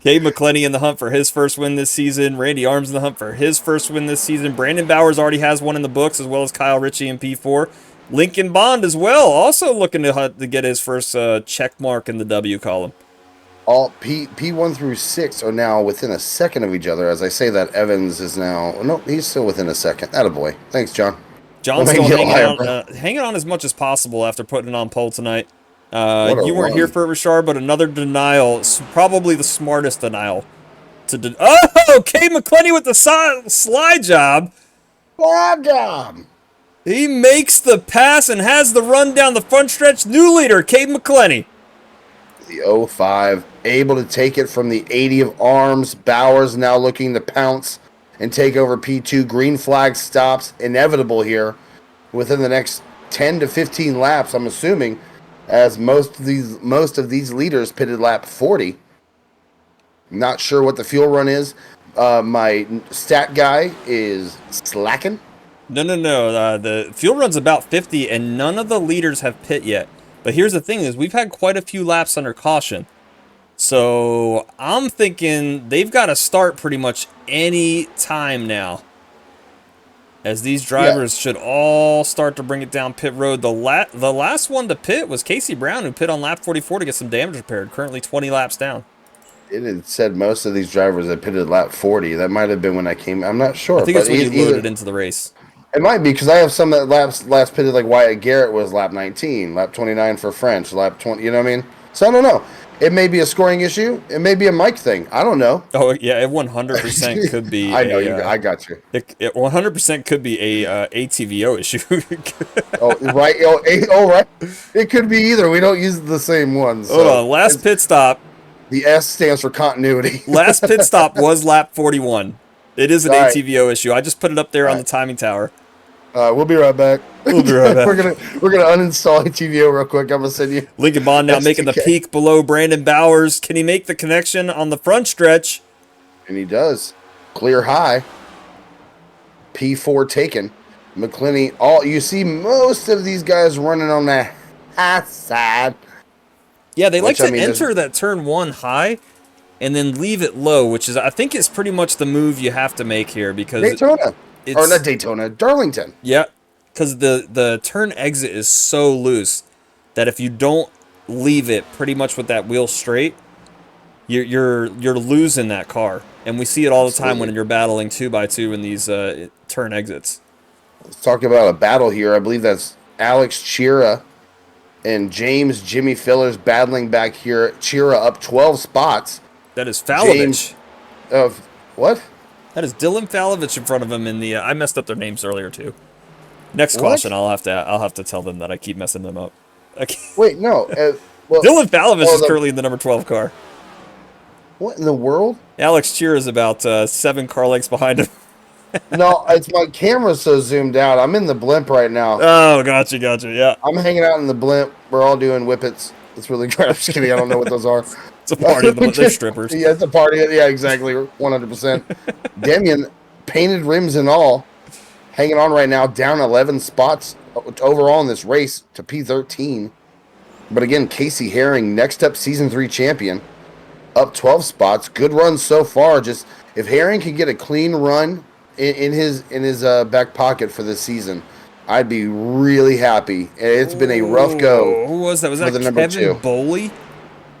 Cade McClenny in the hunt for his first win this season. Randy Arms in the hunt for his first win this season. Brandon Bowers already has one in the books, as well as Kyle Ritchie in P4. Lincoln Bond as well, also looking to get his first check mark in the W column. All P1 through 6 are now within a second of each other. As I say that, Evans is now... No, he's still within a second. Attaboy. Thanks, John. John's still hanging on as much as possible after putting it on pole tonight. You weren't here for it, Richard, but another denial. Probably the smartest denial. Oh, Cade McClenny with the slide job. Slide job. He makes the pass and has the run down the front stretch. New leader, Cade McClenny. The 05, able to take it from the 80 of Arms. Bowers now looking to pounce and take over P2. Green flag stops, inevitable here within the next 10 to 15 laps, I'm assuming, as most of these leaders pitted lap 40. Not sure what the fuel run is. My stat guy is slacking. No. The fuel run's about 50, and none of the leaders have pit yet. But here's the thing is we've had quite a few laps under caution. So I'm thinking they've got to start pretty much any time now, as these drivers should all start to bring it down pit road. The last one to pit was Casey Brown, who pit on lap 44 to get some damage repaired, currently 20 laps down. It had said most of these drivers had pitted lap 40. That might have been when I came. I'm not sure. I think it's when you loaded into the race. It might be, because I have some that last pitted, like Wyatt Garrett was lap 19, lap 29 for French, lap 20, you know what I mean? So I don't know. It may be a scoring issue. It may be a mic thing. I don't know. Oh, yeah, it 100% could be. I know, I got you. It 100% could be a ATVO issue. Oh, right. Right. It could be either. We don't use the same ones. Hold on. Last pit stop. The S stands for continuity. Last pit stop was lap 41. It is an ATVO issue. I just put it up there on the timing tower. We'll be right back. We're gonna uninstall ATVO real quick. I'm gonna send you. Lincoln Bond now making the peak below Brandon Bowers. Can he make the connection on the front stretch? And he does. Clear high. P4 taken. McClenny. You see most of these guys running on the high side. Yeah, they like to enter that turn 1 high and then leave it low, which is, I think, is pretty much the move you have to make here, because Daytona. Or not Daytona, Darlington. Yeah, because the turn exit is so loose that if you don't leave it pretty much with that wheel straight, you're losing that car. And we see it all the time when you're battling 2x2 in these turn exits. Let's talk about a battle here. I believe that's Alex Chira and James Jimmy Fillers battling back here. Chira up 12 spots. That is Falovich. What? That is Dylan Falovich in front of him in the. I messed up their names earlier too. Next caution, I'll have to tell them that I keep messing them up. Wait, no. Dylan Falovich is currently in the number 12 car. What in the world? Alex Cheer is about 7 car lengths behind him. No, it's my camera's so zoomed out. I'm in the blimp right now. Oh, gotcha, yeah. I'm hanging out in the blimp. We're all doing whippets. It's really great. I'm just kidding. I don't know what those are. It's a party. They're strippers. Yeah, it's a party. Yeah, exactly. 100%. Demian, painted rims and all, hanging on right now, down 11 spots overall in this race to P13. But again, Casey Herring, next up Season 3 champion, up 12 spots. Good run so far. Just if Herring can get a clean run in his back pocket for this season, I'd be really happy. It's been a rough go. Who was that? Was for that the number Kevin 2. Boley?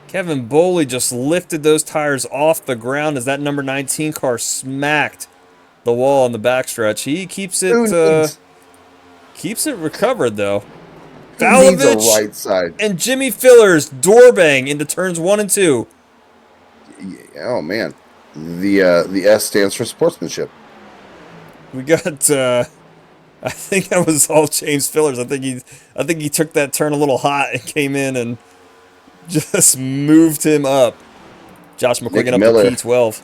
Kevin Boley just lifted those tires off the ground as that number 19 car smacked the wall on the backstretch. He keeps it recovered though. Who needs a Valovich right side? and Jimmy Fillers door bang into turns 1 and 2. Oh man, the S stands for sportsmanship. We got. I think that was all James Fillers. I think he took that turn a little hot and came in and just moved him up. Josh McQuiggan up Miller. to P12.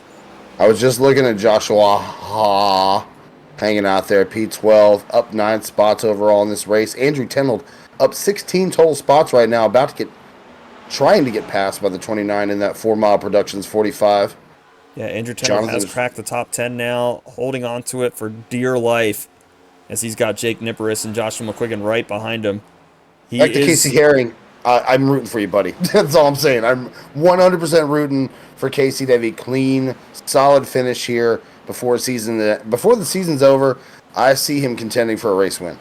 I was just looking at Joshua hanging out there, P12, up 9 spots overall in this race. Andrew Tenold up 16 total spots right now, trying to get passed by the 29 in that 4 Mile Productions 45. Yeah, Andrew Tenold has cracked the top 10 now, holding on to it for dear life, as he's got Jake Niparis and Joshua McQuiggan right behind him. Back to Casey Herring. I'm rooting for you, buddy. That's all I'm saying. I'm 100% rooting for Casey to have a clean, solid finish here before the season's over. I see him contending for a race win.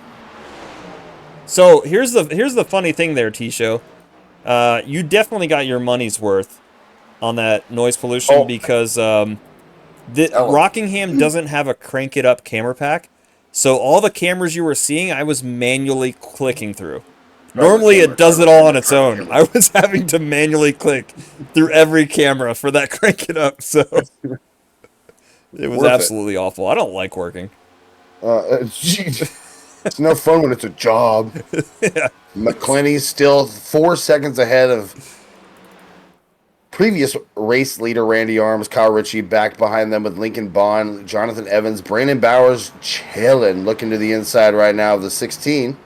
So here's the funny thing there, T-Show. You definitely got your money's worth on that noise pollution because Rockingham doesn't have a crank it up camera pack. So all the cameras you were seeing, I was manually clicking through. Normally it does it all on its own. I was having to manually click through every camera for that crank it up. So it was absolutely awful. I don't like working. It's no fun when it's a job. Yeah. McClenny's still 4 seconds ahead of previous race leader Randy Arms, Kyle Ritchie back behind them with Lincoln Bond, Jonathan Evans, Brandon Bowers chilling, looking to the inside right now of the 16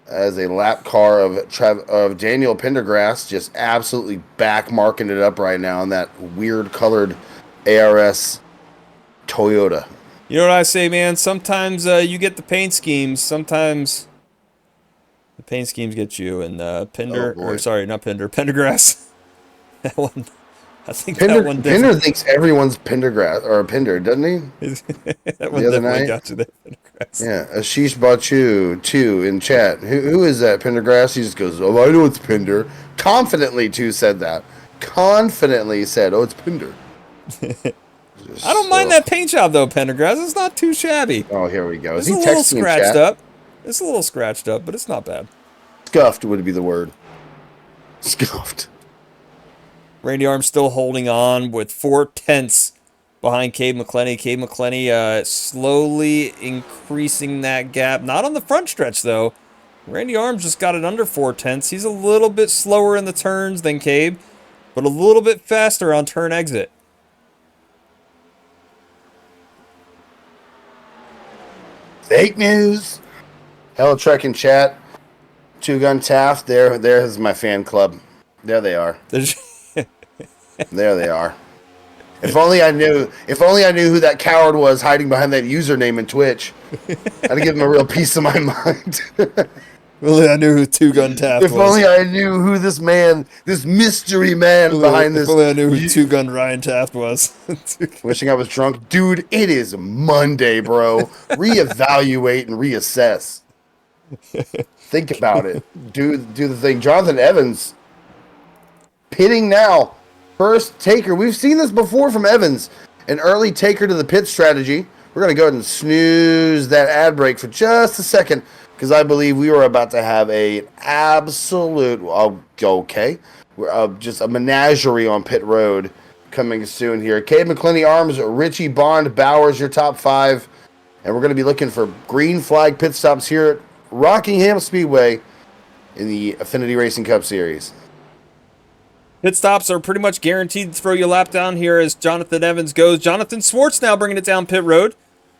as a lap car of Daniel Pendergrass just absolutely back marking it up right now in that weird colored ARS Toyota. You know what I say, man? Sometimes you get the paint schemes. Sometimes the paint schemes get you. And Pendergrass. That one, I think that one did. Pinder thinks everyone's Pendergrass or Pinder, doesn't he? That one definitely got you there, Pendergrass. Yeah, Ashish Bachu, too, in chat. Who is that, Pendergrass? He just goes, oh, I know it's Pinder. Confidently, too, said that. Confidently said, oh, it's Pinder. I don't mind that paint job, though, Pendergrass. It's not too shabby. Oh, here we go. It's a little scratched up. It's a little scratched up, but it's not bad. Scuffed would be the word. Scuffed. Randy Arms still holding on with 4/10 behind Cade McClenny. Cade McClenny slowly increasing that gap. Not on the front stretch, though. Randy Arms just got it under 4/10. He's a little bit slower in the turns than Cade, but a little bit faster on turn exit. Fake news. Hello, Trek in chat. Two Gun Taft. There is my fan club. There they are. There they are. If only I knew who that coward was hiding behind that username in Twitch. I'd give him a real piece of my mind. If only I knew who Two Gun Taft was. If only I knew who this mystery man behind this. If only I knew who Two Gun Ryan Taft was. Wishing I was drunk. Dude, it is Monday, bro. Reevaluate and reassess. Think about it. Do the thing. Jonathan Evans pitting now. First taker. We've seen this before from Evans. An early taker to the pit strategy. We're going to go ahead and snooze that ad break for just a second because I believe we were about to have an absolute, just a menagerie on pit road coming soon here. Cade McClenny Arms, Richie Bond, Bowers, your top 5. And we're going to be looking for green flag pit stops here at Rockingham Speedway in the Affinity Racing Cup Series. Pit stops are pretty much guaranteed to throw you a lap down here as Jonathan Evans goes. Jonathan Swartz now bringing it down pit road.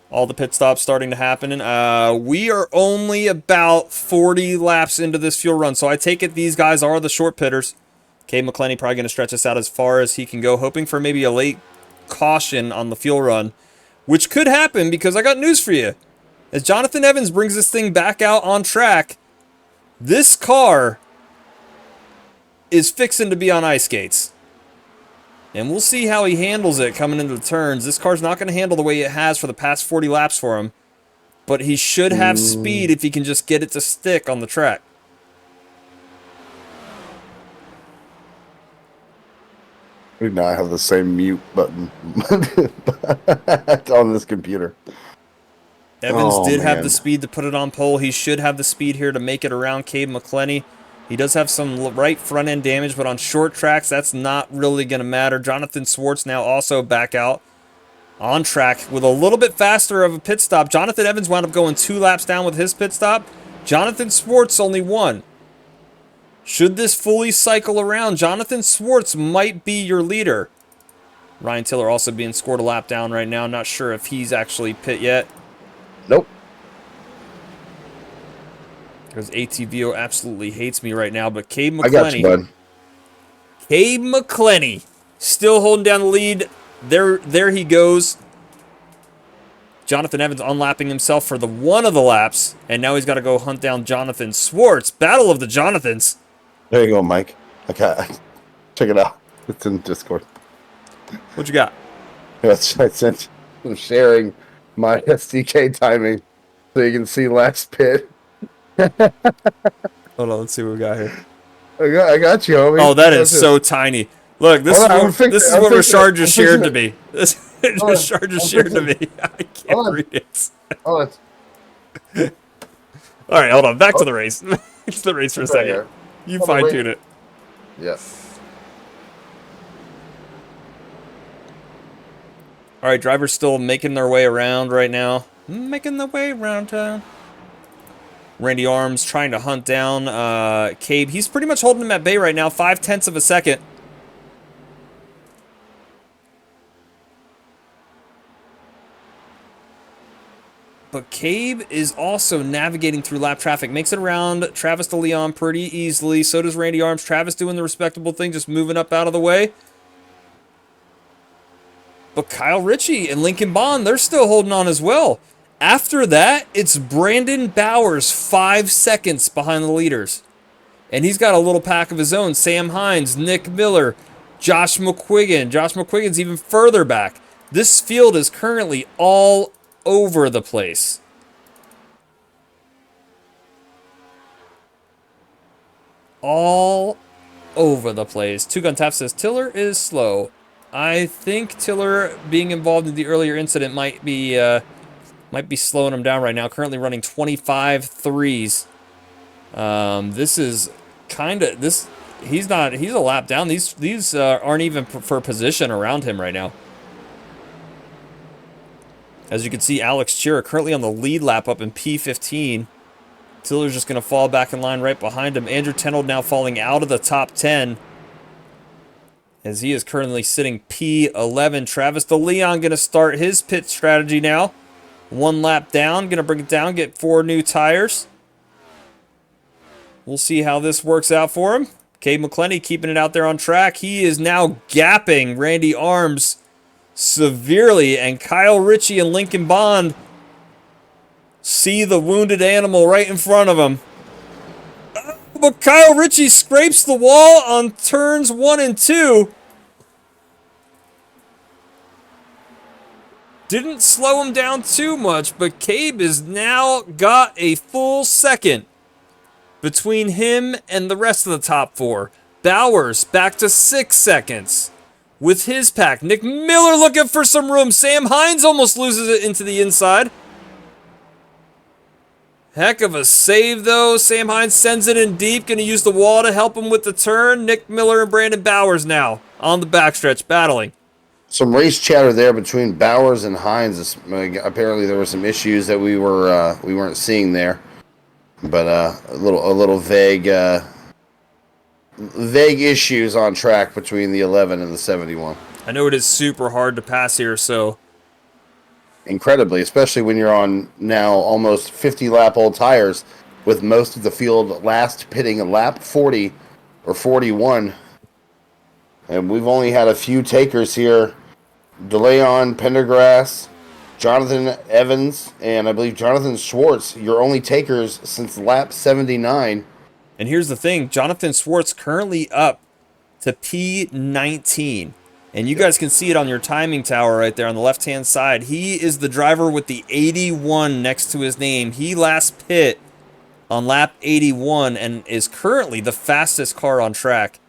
All the pit stops starting to happen. And we are only about 40 laps into this fuel run. So I take it these guys are the short pitters. Cade McClenny probably going to stretch us out as far as he can go, hoping for maybe a late caution on the fuel run, which could happen because I got news for you. As Jonathan Evans brings this thing back out on track, this car is fixing to be on ice skates. And we'll see how he handles it coming into the turns. This car's not going to handle the way it has for the past 40 laps for him. but he should have speed if he can just get it to stick on the track. We now have the same mute button on this computer. Evans did have the speed to put it on pole. He should have the speed here to make it around Cade McClenny. He does have some right front end damage, but on short tracks, that's not really going to matter. Jonathan Swartz now also back out on track with a little bit faster of a pit stop. Jonathan Evans wound up going 2 laps down with his pit stop. Jonathan Swartz only 1. Should this fully cycle around, Jonathan Swartz might be your leader. Ryan Tiller also being scored a lap down right now. Not sure if he's actually pit yet. Nope. Because ATVO absolutely hates me right now. But Cade McClenny. I got you, bud. Cade McClenny still holding down the lead. There he goes. Jonathan Evans unlapping himself for the one of the laps. And now he's got to go hunt down Jonathan Swartz. Battle of the Jonathans. There you go, Mike. Okay, check it out. It's in Discord. What you got? Yes, I sent. I'm sharing my SDK timing so you can see last pit. Hold on, let's see what we got here. I got you, homie. Oh, that is so tiny. Look, this is what Rashard just shared to me. Rashard just shared to me. I can't read it. Oh, it's... All right, hold on. Back to the race. Back to the race for a second. You fine-tune it. Yes. All right, drivers still making their way around right now. Making their way around town. Randy Arms trying to hunt down Cabe. He's pretty much holding him at bay right now. 0.5 of a second. But Cabe is also navigating through lap traffic. Makes it around Travis DeLeon pretty easily. So does Randy Arms. Travis doing the respectable thing, just moving up out of the way. But Kyle Ritchie and Lincoln Bond, they're still holding on as well. After that, it's Brandon Bowers 5 seconds behind the leaders. And he's got a little pack of his own. Sam Hines, Nick Miller, Josh McQuiggan. Josh McQuiggan's even further back. This field is currently all over the place. All over the place. Two Gun Tap says Tiller is slow. I think Tiller being involved in the earlier incident might be slowing him down right now. Currently running 25 threes. This is kind of he's a lap down. These aren't even for position around him right now. As you can see, Alex Chira currently on the lead lap up in P15. Tiller's just going to fall back in line right behind him. Andrew Tenold now falling out of the top 10. As he is currently sitting P11. Travis DeLeon going to start his pit strategy now. 1 lap down. Going to bring it down, get 4 new tires. We'll see how this works out for him. Cade McClenny keeping it out there on track. He is now gapping Randy Arms severely, and Kyle Ritchie and Lincoln Bond see the wounded animal right in front of him. But Kyle Ritchie scrapes the wall on turns 1 and 2. Didn't slow him down too much, but Cabe has now got a full second between him and the rest of the top 4. Bowers back to 6 seconds. With his pack, Nick Miller looking for some room. Sam Hines almost loses it into the inside. Heck of a save, though. Sam Hines sends it in deep. Going to use the wall to help him with the turn. Nick Miller and Brandon Bowers now on the backstretch battling. Some race chatter there between Bowers and Hines. Apparently, there were some issues that we weren't seeing there, but a little vague. Vague issues on track between the 11 and the 71. I know it is super hard to pass here, so... Incredibly, especially when you're on now almost 50-lap-old tires, with most of the field last pitting a lap 40 or 41. And we've only had a few takers here. DeLeon, Pendergrass, Jonathan Evans, and I believe Jonathan Schwartz, your only takers since lap 79. And here's the thing, Jonathan Swartz currently up to P19. And you guys can see it on your timing tower right there on the left-hand side. He is the driver with the 81 next to his name. He last pit on lap 81 and is currently the fastest car on track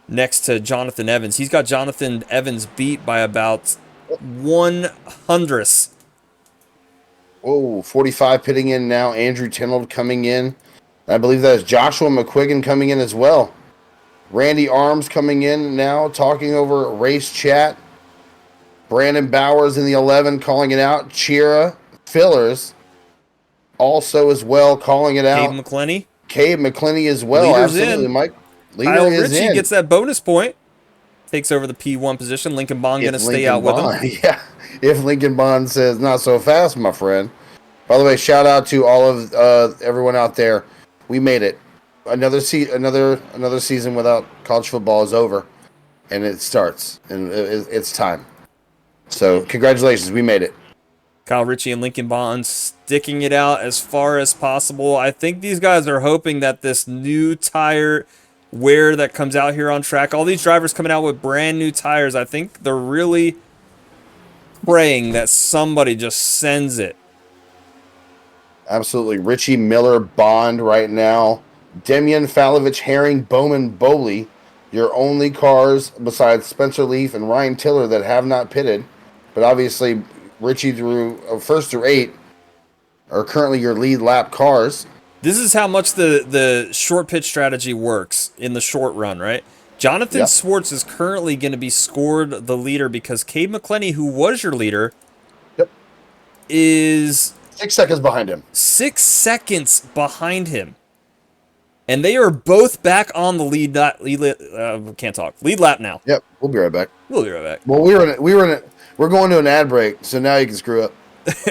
next to Jonathan Evans. He's got Jonathan Evans beat by about 1/100th. Oh, 45 pitting in now. Andrew Tenold coming in. I believe that is Joshua McQuiggan coming in as well. Randy Arms coming in now, talking over race chat. Brandon Bowers in the 11 calling it out. Chira Fillers also as well calling it out. Cabe McClenny as well. Leader's absolutely, in. Mike. Leader Kyle is Ritchie in. gets that bonus point. Takes over the P1 position. Lincoln Bond going to stay out with him. Yeah, if Lincoln Bond says not so fast, my friend. By the way, shout out to all of everyone out there. We made it. Another season without college football is over, and it starts, and it's time. So congratulations, we made it. Kyle Ritchie and Lincoln Bond sticking it out as far as possible. I think these guys are hoping that this new tire wear that comes out here on track, all these drivers coming out with brand new tires, I think they're really praying that somebody just sends it. Absolutely. Richie Miller Bond right now. Demian Falovich Herring Bowman Bowley. Your only cars besides Spencer Leaf and Ryan Tiller that have not pitted. But obviously, Richie through first through 8 are currently your lead lap cars. This is how much the short pitch strategy works in the short run, right? Jonathan Swartz is currently going to be scored the leader because Cade McClenny, who was your leader, is 6 seconds behind him. 6 seconds behind him. And they are both back on the lead lap now. Yep, we'll be right back. We'll be right back. Well, we're going to an ad break, so now you can screw up.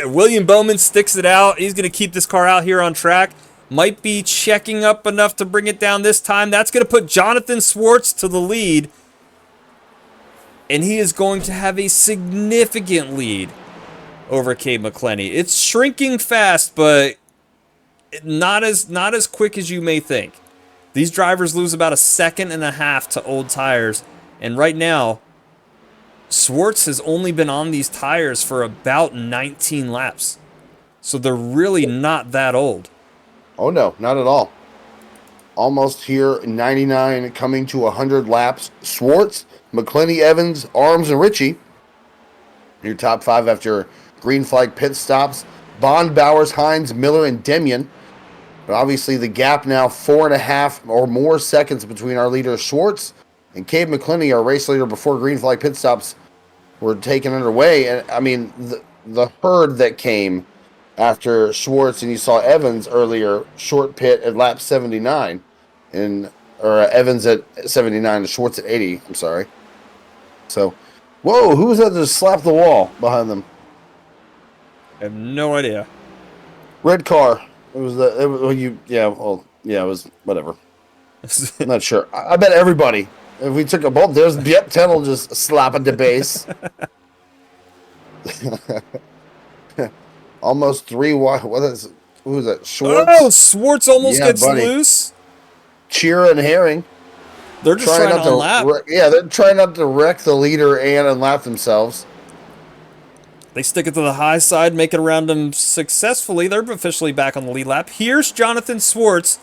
William Bowman sticks it out. He's going to keep this car out here on track. Might be checking up enough to bring it down this time. That's going to put Jonathan Swartz to the lead. And he is going to have a significant lead over Cade McClenny. It's shrinking fast, but not as quick as you may think. These drivers lose about 1.5 seconds to old tires. And right now, Swartz has only been on these tires for about 19 laps. So they're really not that old. Oh, no, not at all. Almost here, 99 coming to 100 laps. Swartz, McClenny, Evans, Arms, and Ritchie. Your top 5 after green flag pit stops. Bond, Bowers, Hines, Miller, and Demian. But obviously the gap now 4.5 or more seconds between our leader Swartz and Cade McClenny, our race leader before green flag pit stops were taken underway. And I mean, the herd that came after Schwartz, and you saw Evans earlier, short pit at lap 79, or Evans at 79 and Schwartz at 80. I'm sorry. So, whoa, who was that that just slapped the wall behind them? I have no idea. Red car. It was it was whatever. I'm not sure. I bet everybody. If we took a bolt, there's Tennell just slapping the base. Almost 3 wide. Who is that? Schwartz? Oh, Swartz almost gets loose. Chira and Herring. They're just trying to unlap. They're trying not to wreck the leader and unlap themselves. They stick it to the high side, make it around them successfully. They're officially back on the lead lap. Here's Jonathan Swartz.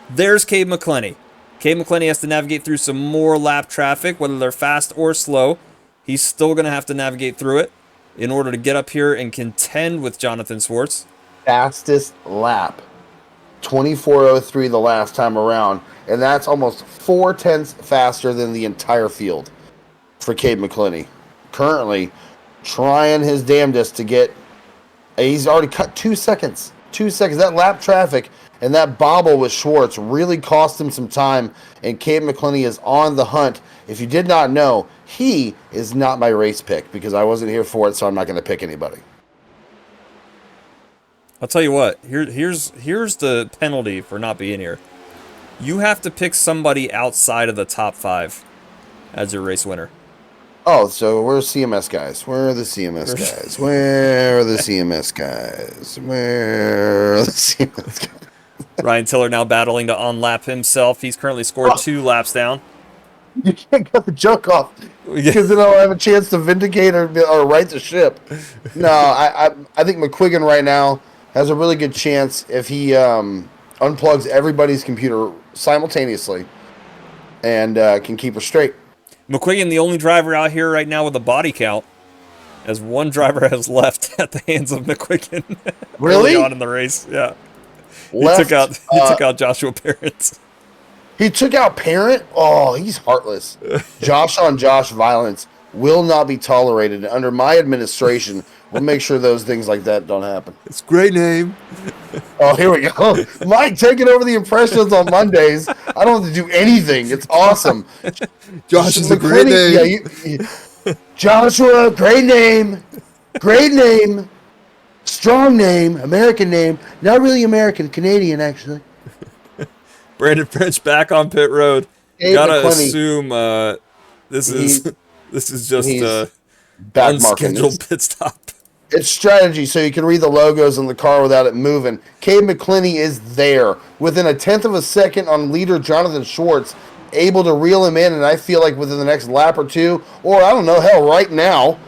There's Cade McClenny. Cade McClenny has to navigate through some more lap traffic, whether they're fast or slow. He's still going to have to navigate through it in order to get up here and contend with Jonathan Swartz. Fastest lap. 24:03 the last time around. And that's almost 0.4 faster than the entire field for Cade McClenny. Currently trying his damnedest to get... He's already cut 2 seconds. 2 seconds. That lap traffic and that bobble with Schwartz really cost him some time. And Cade McClenny is on the hunt. If you did not know, he is not my race pick because I wasn't here for it, so I'm not going to pick anybody. I'll tell you what. Here's the penalty for not being here. You have to pick somebody outside of the top 5 as your race winner. Oh, so we're CMS guys. Where are the CMS guys? Where are the CMS guys? Where are the CMS guys? Ryan Tiller now battling to unlap himself. He's currently scored 2 laps down. You can't cut the junk off. because then I'll have a chance to vindicate or right the ship. No, I think McQuiggan right now has a really good chance if he unplugs everybody's computer simultaneously and can keep her straight. McQuiggan, the only driver out here right now with a body count, as one driver has left at the hands of McQuiggan. Really? Early on in the race, yeah. Left, he took out Joshua Parent. He took out Parent? Oh, he's heartless. Josh on Josh violence will not be tolerated. Under my administration, we'll make sure those things like that don't happen. It's a great name. Oh, here we go. Mike taking over the impressions on Mondays. I don't have to do anything. It's awesome. Josh is a great name. Yeah, Joshua, great name. Great name. Strong name. American name. Not really American. Canadian, actually. Brandon French back on pit road. Abe Gotta McClenny. assume this is just a back unscheduled pit stop. It's strategy, so you can read the logos on the car without it moving. Cade McClenny is there within a tenth of a second on leader Jonathan Schwartz, able to reel him in, and I feel like within the next lap or two, or I don't know, hell, right now,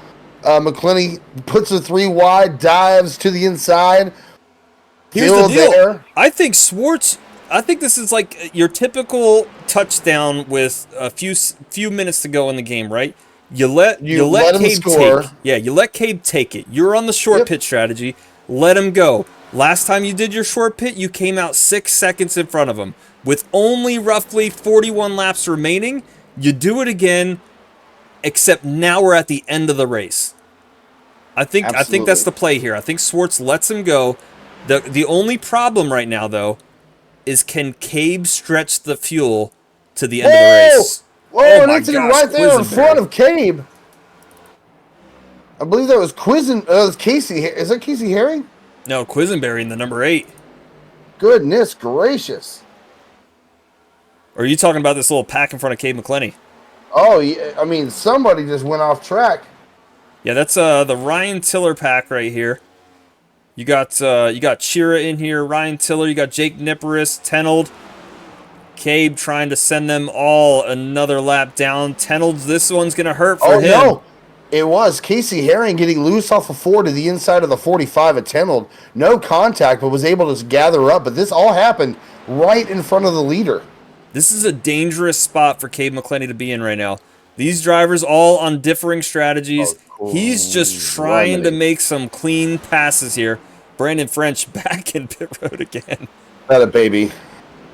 McClenny puts a 3 wide, dives to the inside. Here's the deal. I think this is like your typical touchdown with a few minutes to go in the game, right? You let Cade take. Yeah, you let Cade take it. You're on the short pit strategy. Let him go. Last time you did your short pit, you came out 6 seconds in front of him. With only roughly 41 laps remaining, you do it again, except now we're at the end of the race. I think that's the play here. I think Schwartz lets him go. The only problem right now, though, is can Cade stretch the fuel to the end of the race? Whoa, an incident right there in front of Cade. I believe that was Casey. Is that Casey Herring? No, Quisenberry in the number 8. Goodness gracious. Or are you talking about this little pack in front of Cade McClenny? Oh, yeah, I mean, somebody just went off track. Yeah, that's the Ryan Tiller pack right here. You got Chira in here, Ryan Tiller, you got Jake Nipperis, Tenold, Cade trying to send them all another lap down. Tenold's, this one's going to hurt for him. No. It was Casey Herring getting loose off of 4 to the inside of the 45 at Tenold. No contact, but was able to gather up. But this all happened right in front of the leader. This is a dangerous spot for Cade McClenny to be in right now. These drivers all on differing strategies. He's just trying to make some clean passes here. Brandon French back in pit road again. That a baby.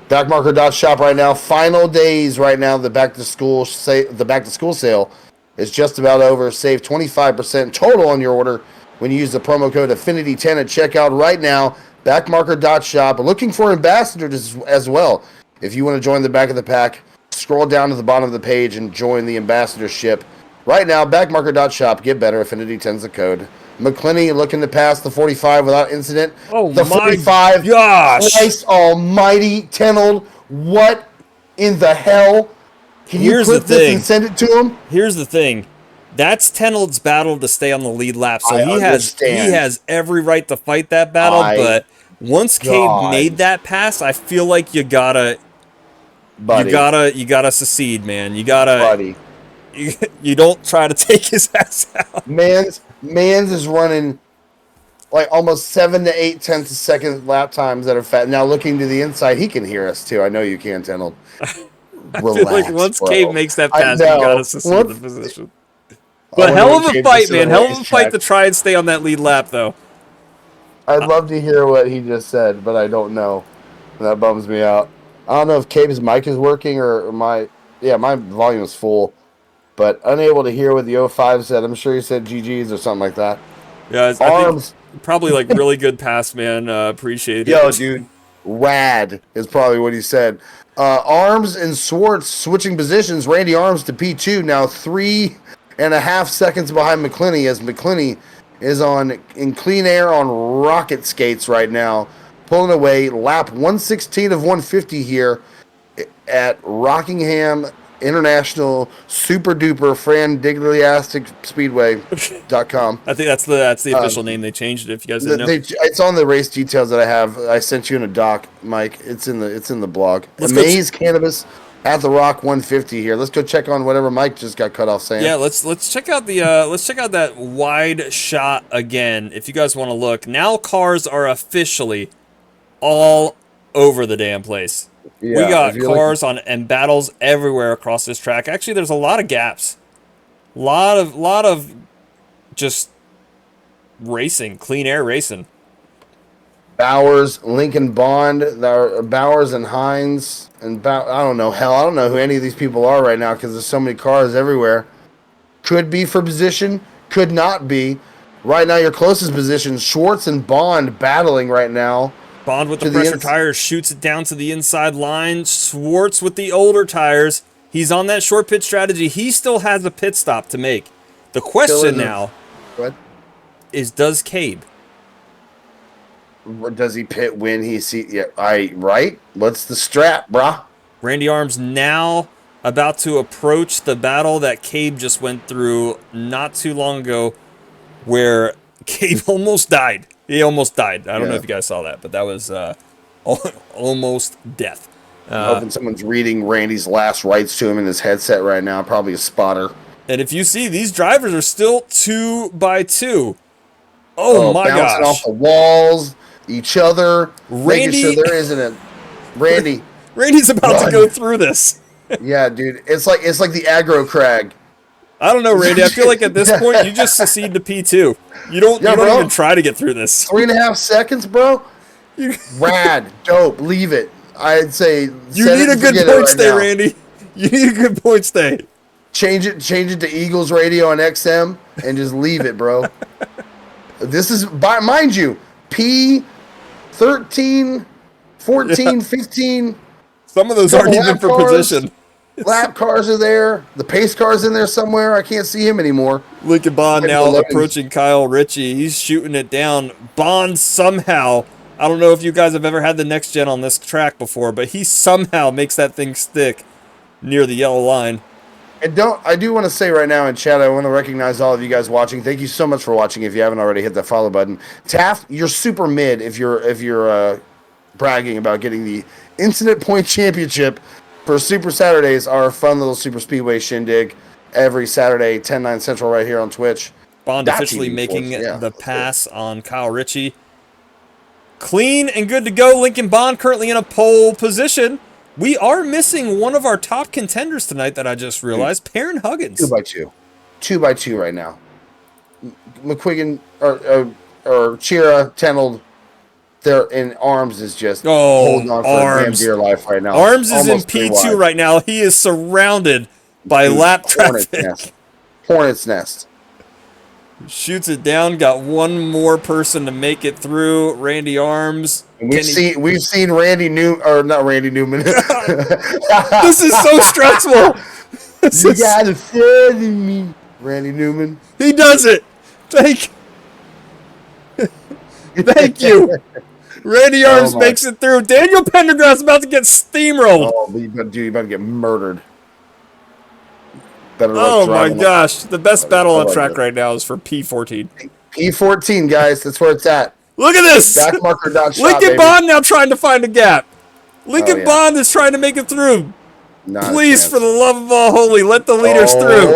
Backmarker.shop right now. Final days right now. The back to school sale is just about over. Save 25% total on your order when you use the promo code AFFINITY10 at checkout right now. Backmarker.shop. Looking for ambassadors as well. If you want to join the back of the pack, scroll down to the bottom of the page and join the ambassadorship. Right now, backmarker.shop. Get better. Affinity 10's the code. McClenny looking to pass the 45 without incident. Oh, the 45. Gosh. Christ almighty, Tenold. What in the hell? Can you clip this and send it to him? Here's the thing. That's Tenold's battle to stay on the lead lap. So he has every right to fight that battle. But once Cade made that pass, I feel like you gotta secede, man. You gotta. You don't try to take his ass out. Mans is running like almost 7 to 8 tenths of second lap times that are fat. Now looking to the inside, he can hear us too. I know you can, Tenold. Relax, I feel like once Cade makes that pass, you gotta secede the position. But hell of a fight, man. Hell of a fight to try and stay on that lead lap, though. I'd love to hear what he just said, but I don't know. That bums me out. I don't know if Cade's mic is working or my volume is full. But unable to hear what the 05 said. I'm sure he said GG's or something like that. Yeah, Arms. Probably like really good pass, man. Appreciate it. Yo, dude. Rad is probably what he said. Arms and Schwartz switching positions. Randy Arms to P2. Now 3.5 seconds behind McClenny as McClenny is in clean air on rocket skates right now. Pulling away. Lap 116 of 150 here at Rockingham International Super Duper Frandigliastic Speedway.com. I think that's the official name. They changed it. If you guys didn't know, it's on the race details that I have. I sent you in a doc, Mike. It's in the blog. Amaze Cannabis at the Rock 150 here. Let's go check on whatever Mike just got cut off saying. Yeah, let's check out the let's check out that wide shot again. If you guys want to look, now cars are officially all over the damn place. Yeah, we got cars on and battles everywhere across this track. Actually, there's a lot of gaps, lot of just racing, clean air racing. Bowers, Lincoln Bond, Bowers and Hines, and I don't know. Hell, I don't know who any of these people are right now because there's so many cars everywhere. Could be for position, could not be. Right now, your closest position, Schwartz and Bond battling right now. Bond with the pressure tires shoots it down to the inside line. Schwartz with the older tires. He's on that short pit strategy. He still has a pit stop to make. The question now is, does Cabe? Does he pit when he see? Yeah, right. What's the strap, brah? Randy Arms now about to approach the battle that Cabe just went through not too long ago, where Cabe almost died. He almost died. I don't know if you guys saw that, but that was almost death. I'm hoping someone's reading Randy's last rites to him in his headset right now. Probably a spotter. And if you see, these drivers are still 2 by 2. Oh my gosh! Bouncing off the walls. Each other, Randy, making sure there isn't a Randy. Randy's about to go through this. Yeah, dude, it's like the aggro crag. I don't know, Randy. I feel like at this point you just succeed to P2. You don't even try to get through this. 3.5 seconds, bro. Rad, dope. Leave it. I'd say you need a good point stay, Randy. You need a good point stay. Change it to Eagles radio and XM, and just leave it, bro. This is, mind you, P13, 14, 15. Some of those aren't even for position. Lap cars are there. The pace car's in there somewhere. I can't see him anymore. Lincoln Bond now approaching Kyle Ritchie. He's shooting it down. Bond somehow, I don't know if you guys have ever had the next gen on this track before, but he somehow makes that thing stick near the yellow line. I do want to say right now in chat, I want to recognize all of you guys watching. Thank you so much for watching. If you haven't already, hit that follow button. Taft, you're super mid if you're bragging about getting the Incident Point Championship for Super Saturdays, our fun little super speedway shindig every Saturday, 10/9 Central, right here on Twitch. Bond officially making the pass on Kyle Ritchie. Clean and good to go. Lincoln Bond currently in a pole position. We are missing one of our top contenders tonight that I just realized, Perrin Huggins. 2 by 2. 2 by 2 right now. McQuiggan or Chira, Tenold, they're in Arms is just holding on for a damn dear life right now. Arms is in P2 right now. He is surrounded by lap traffic. Hornet's nest. Shoots it down. Got one more person to make it through. Randy Arms. We've seen Randy Newman, or not Randy Newman. This is so stressful. You gotta follow me, Randy Newman. He does it. Thank you. Randy Arms makes it through. Daniel Pendergrass about to get steamrolled. Oh, you about to get murdered. Oh my gosh. The best battle on track right now is for P14. P14, guys. That's where it's at. Look at this. Backmarker.shop. Lincoln Bond now trying to find a gap. Lincoln Bond is trying to make it through. Please, for the love of all holy, let the leaders through.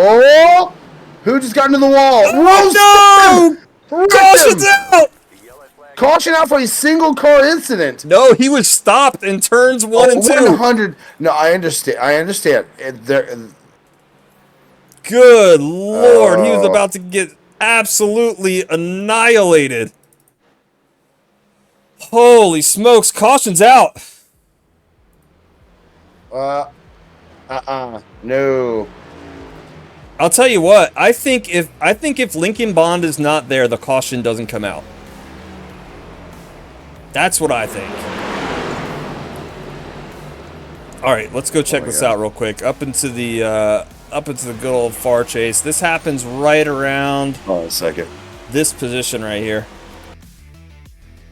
Who just got into the wall? Oh, no! Caution's out! Caution out for a single car incident. No, he was stopped in turns 1 and 2. 100. No, I understand. Good Lord, he was about to get absolutely annihilated. Holy smokes, caution's out. No. I'll tell you what, I think if Lincoln Bond is not there, the caution doesn't come out. That's what I think. All right, let's go check this out real quick. Up into the good old far chase. This happens right around a second. This position right here.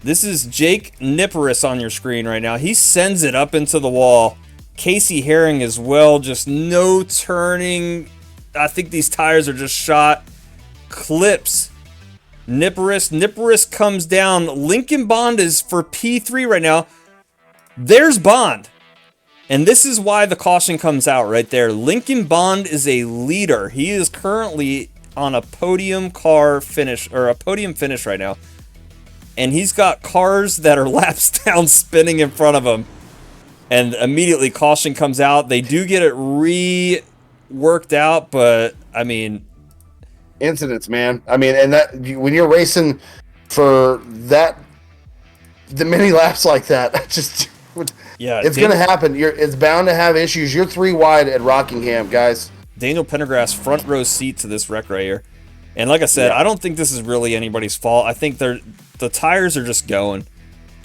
This is Jake Niparis on your screen right now. He sends it up into the wall. Casey Herring as well, just no turning. I think these tires are just shot. Clips. Niparis comes down. Lincoln Bond is for P3 right now. There's Bond. And this is why the caution comes out right there. Lincoln Bond is a leader. He is currently on a podium car finish, or a podium finish right now. And he's got cars that are laps down spinning in front of him. And immediately caution comes out. They do get it reworked out, but I mean, incidents, man. I mean, and that when you're racing for that, the many laps like that, just yeah, it's gonna happen. It's bound to have issues. You're 3 wide at Rockingham, guys. Daniel Pendergrass front row seat to this wreck right here. And like I said, I don't think this is really anybody's fault. I think the tires are just going.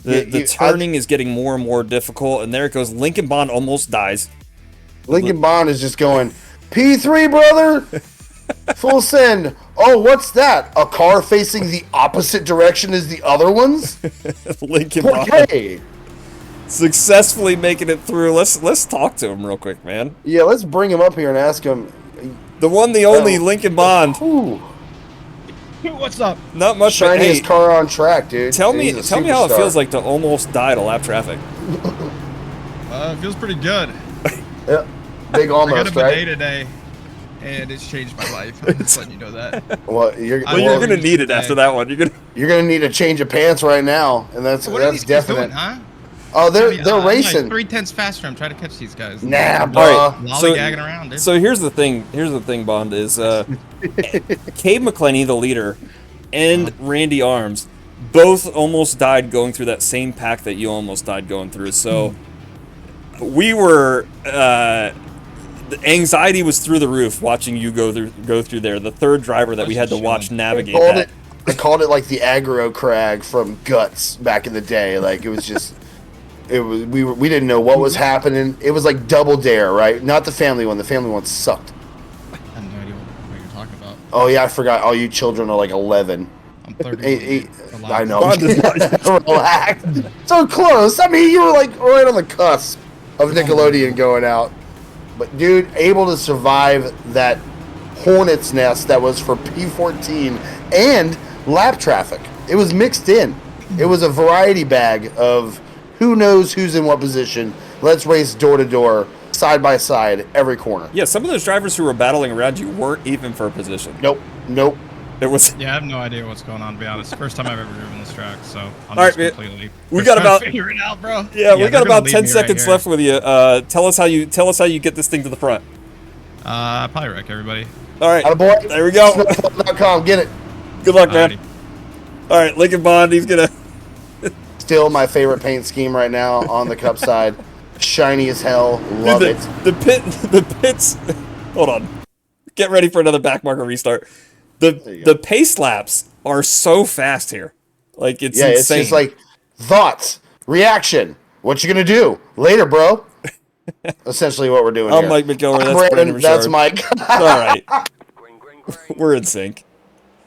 The turning is getting more and more difficult, and there it goes. Lincoln Bond almost dies. Lincoln Bond is just going, P3, brother! Full send. Oh, what's that? A car facing the opposite direction as the other ones? Lincoln Bond successfully making it through. Let's talk to him real quick, man. Yeah, let's bring him up here and ask him. The one, the only Lincoln Bond. Ooh. What's up? Not much. Shiniest car on track, dude. Tell me how it feels like to almost die to lap traffic. It feels pretty good. Yeah, big almost, I got a right? bidet today, and it's changed my life. I'm just letting you know that. Well, you're gonna need it after that one. You're gonna need a change of pants right now, and that's definite. Doing, huh? Oh, they're racing. I'm like 3/10 faster. I'm trying to catch these guys. Nah, bro. All right, Lollygagging around, dude. So here's the thing. Here's the thing, Bond is Cade McClenny, the leader, and Randy Arms both almost died going through that same pack that you almost died going through. So we were the anxiety was through the roof watching you go through there. The third driver that we had to watch navigate that. I called it like the aggro crag from Guts back in the day. Like it was just. We didn't know what was happening. It was like Double Dare, right? Not the family one. The family one sucked. I have no idea what you're talking about. Oh yeah, I forgot. All you children are like 11. I'm 30. I know. Relax. So close. I mean, you were like right on the cusp of Nickelodeon going out. But dude, able to survive that hornet's nest that was for P14 and lap traffic. It was mixed in. It was a variety bag of. Who knows who's in what position? Let's race door to door, side by side, every corner. Yeah, some of those drivers who were battling around you weren't even for a position. Nope. It was. Yeah, I have no idea what's going on, to be honest. First time I've ever driven this track, so I'm All just right, completely. We got about figure it out, bro. Yeah, we got about 10 seconds left with you. Tell us how you get this thing to the front. Probably wreck everybody. All right, attaboy. There we go. Snowflake.com, get it. Good luck, man. All right, Lincoln Bond. He's gonna. Still my favorite paint scheme right now on the Cup side. Shiny as hell. Love it. The pits. Hold on. Get ready for another backmarker restart. The pace laps are so fast here. Like it's insane. It's just like thoughts, reaction. What you gonna do later, bro? Essentially, what we're doing. I'm here. Mike McGilver. That's Brandon. Richard. That's Mike. All right. We're in sync.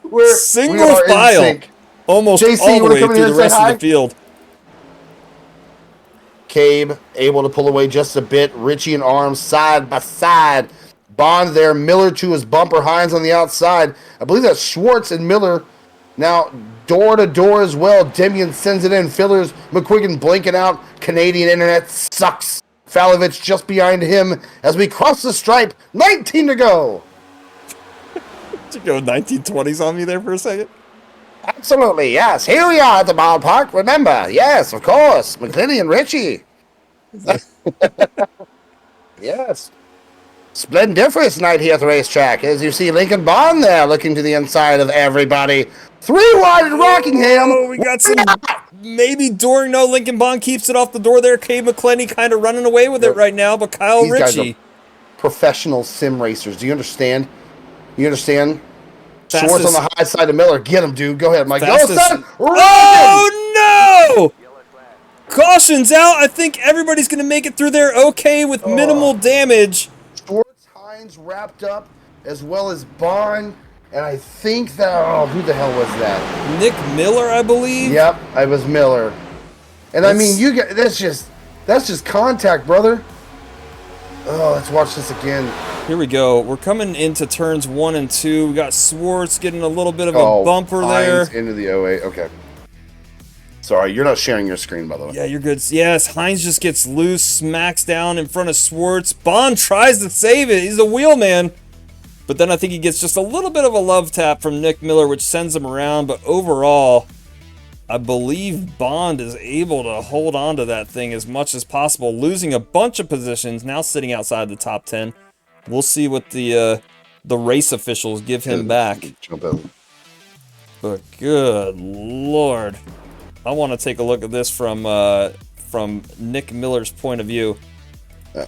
We're single file. Almost JC, all the way through the rest of the field. Cabe able to pull away just a bit. Richie and Arms side by side. Bond there. Miller to his bumper. Hines on the outside. I believe that's Schwartz and Miller. Now door to door as well. Demian sends it in. Fillers. McQuiggan blinking out. Canadian internet sucks. Falovich just behind him as we cross the stripe. 19 to go. Did you go 1920s on me there for a second? Absolutely, yes. Here we are at the ballpark. Remember, yes, of course. McClenny and Richie. Yes. Splendiferous night here at the racetrack. As you see Lincoln Bond there looking to the inside of everybody. 3 wide at Rockingham. Oh, we got some maybe door. No, Lincoln Bond keeps it off the door there. Cade McClenny kind of running away with it right now, but Kyle These guys Ritchie. are professional sim racers. Do you understand? You understand? Schwartz on the high side of Miller. Get him, dude. Go ahead, Mike. Go, son. Oh, no! Caution's out. I think everybody's going to make it through there okay with minimal damage. Schwartz, Hines wrapped up, as well as Bond. And I think that, who the hell was that? Nick Miller, I believe. Yep, I was Miller. And I mean, you get that's just contact, brother. Oh, let's watch this again. Here we go. We're coming into turns 1 and 2. We got Schwartz getting a little bit of a bumper there. Into the 08. Okay. Sorry, you're not sharing your screen, by the way. Yeah, you're good. Yes, Hines just gets loose, smacks down in front of Schwartz. Bond tries to save it. He's a wheel man. But then I think he gets just a little bit of a love tap from Nick Miller, which sends him around. But overall, I believe Bond is able to hold on to that thing as much as possible, losing a bunch of positions, now sitting outside the top 10. We'll see what the race officials give him back. Jump in. But good Lord. I want to take a look at this from Nick Miller's point of view.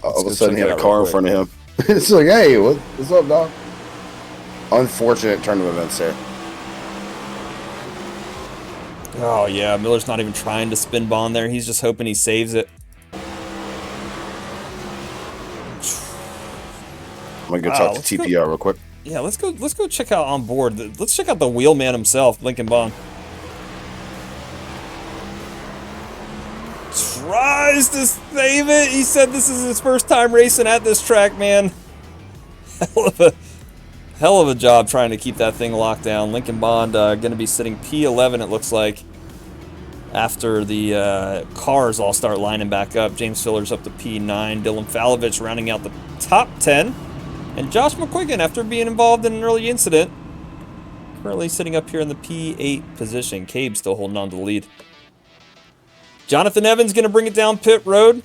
All of a sudden, he had a car in front of him. It's like, hey, what's up, dog? Unfortunate turn of events there. Oh, yeah, Miller's not even trying to spin Bond there. He's just hoping he saves it. I'm going to go talk to TPR real quick. Yeah, let's go check out on board. Let's check out the wheelman himself, Lincoln Bond. Tries to save it. He said this is his first time racing at this track, man. Hell of a job trying to keep that thing locked down. Lincoln Bond going to be sitting P11, it looks like, after the cars all start lining back up. James Filler's up to P9. Dylan Falovich rounding out the top 10. And Josh McQuiggan, after being involved in an early incident, currently sitting up here in the P8 position. Cabe still holding on to the lead. Jonathan Evans going to bring it down pit road.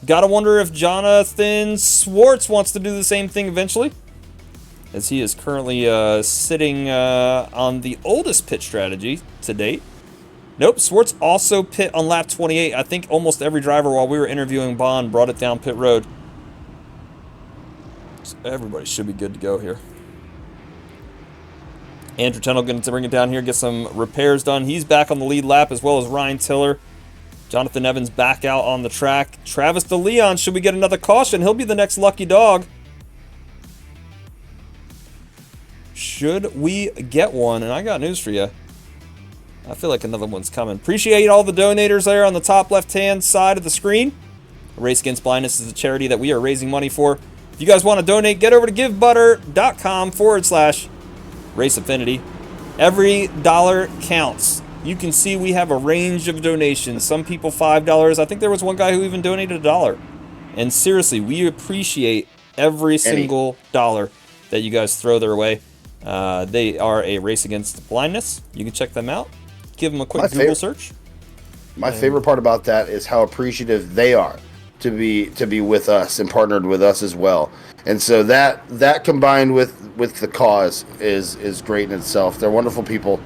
Gotta wonder if Jonathan Schwartz wants to do the same thing eventually, as he is currently sitting on the oldest pit strategy to date. Nope, Schwartz also pit on lap 28. I think almost every driver while we were interviewing Bond brought it down pit road. So everybody should be good to go here. Andrew Tennell going to bring it down here, get some repairs done. He's back on the lead lap, as well as Ryan Tiller. Jonathan Evans back out on the track. Travis DeLeon, should we get another caution? He'll be the next lucky dog. Should we get one? And I got news for you. I feel like another one's coming. Appreciate all the donators there on the top left-hand side of the screen. Race Against Blindness is a charity that we are raising money for. If you guys want to donate, get over to givebutter.com/RaceAffinity. Every dollar counts. You can see we have a range of donations. Some people $5. I think there was one guy who even donated $1. And seriously, we appreciate every single dollar that you guys throw their way. They are a Race Against Blindness. You can check them out. Give them a quick Google search. My favorite part about that is how appreciative they are to be with us and partnered with us as well. And so that combined with the cause is great in itself. They're wonderful people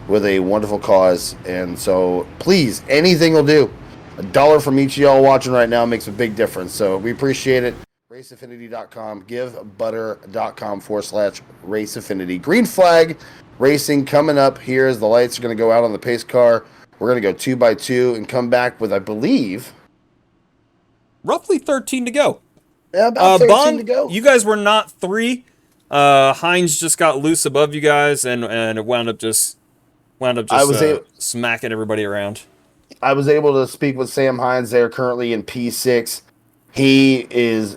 with a wonderful cause, and so please, anything will do. $1 from each of y'all watching right now makes a big difference, so we appreciate it. RaceAffinity.com, givebutter.com/RaceAffinity. Green flag racing coming up here as the lights are going to go out on the pace car. We're going to go 2 by 2 and come back with, I believe, roughly 13 to go. Yeah, about 13 to go. You guys were not 3. Hines just got loose above you guys, and it wound up just smacking everybody around. I was able to speak with Sam Hines there, currently in P6. He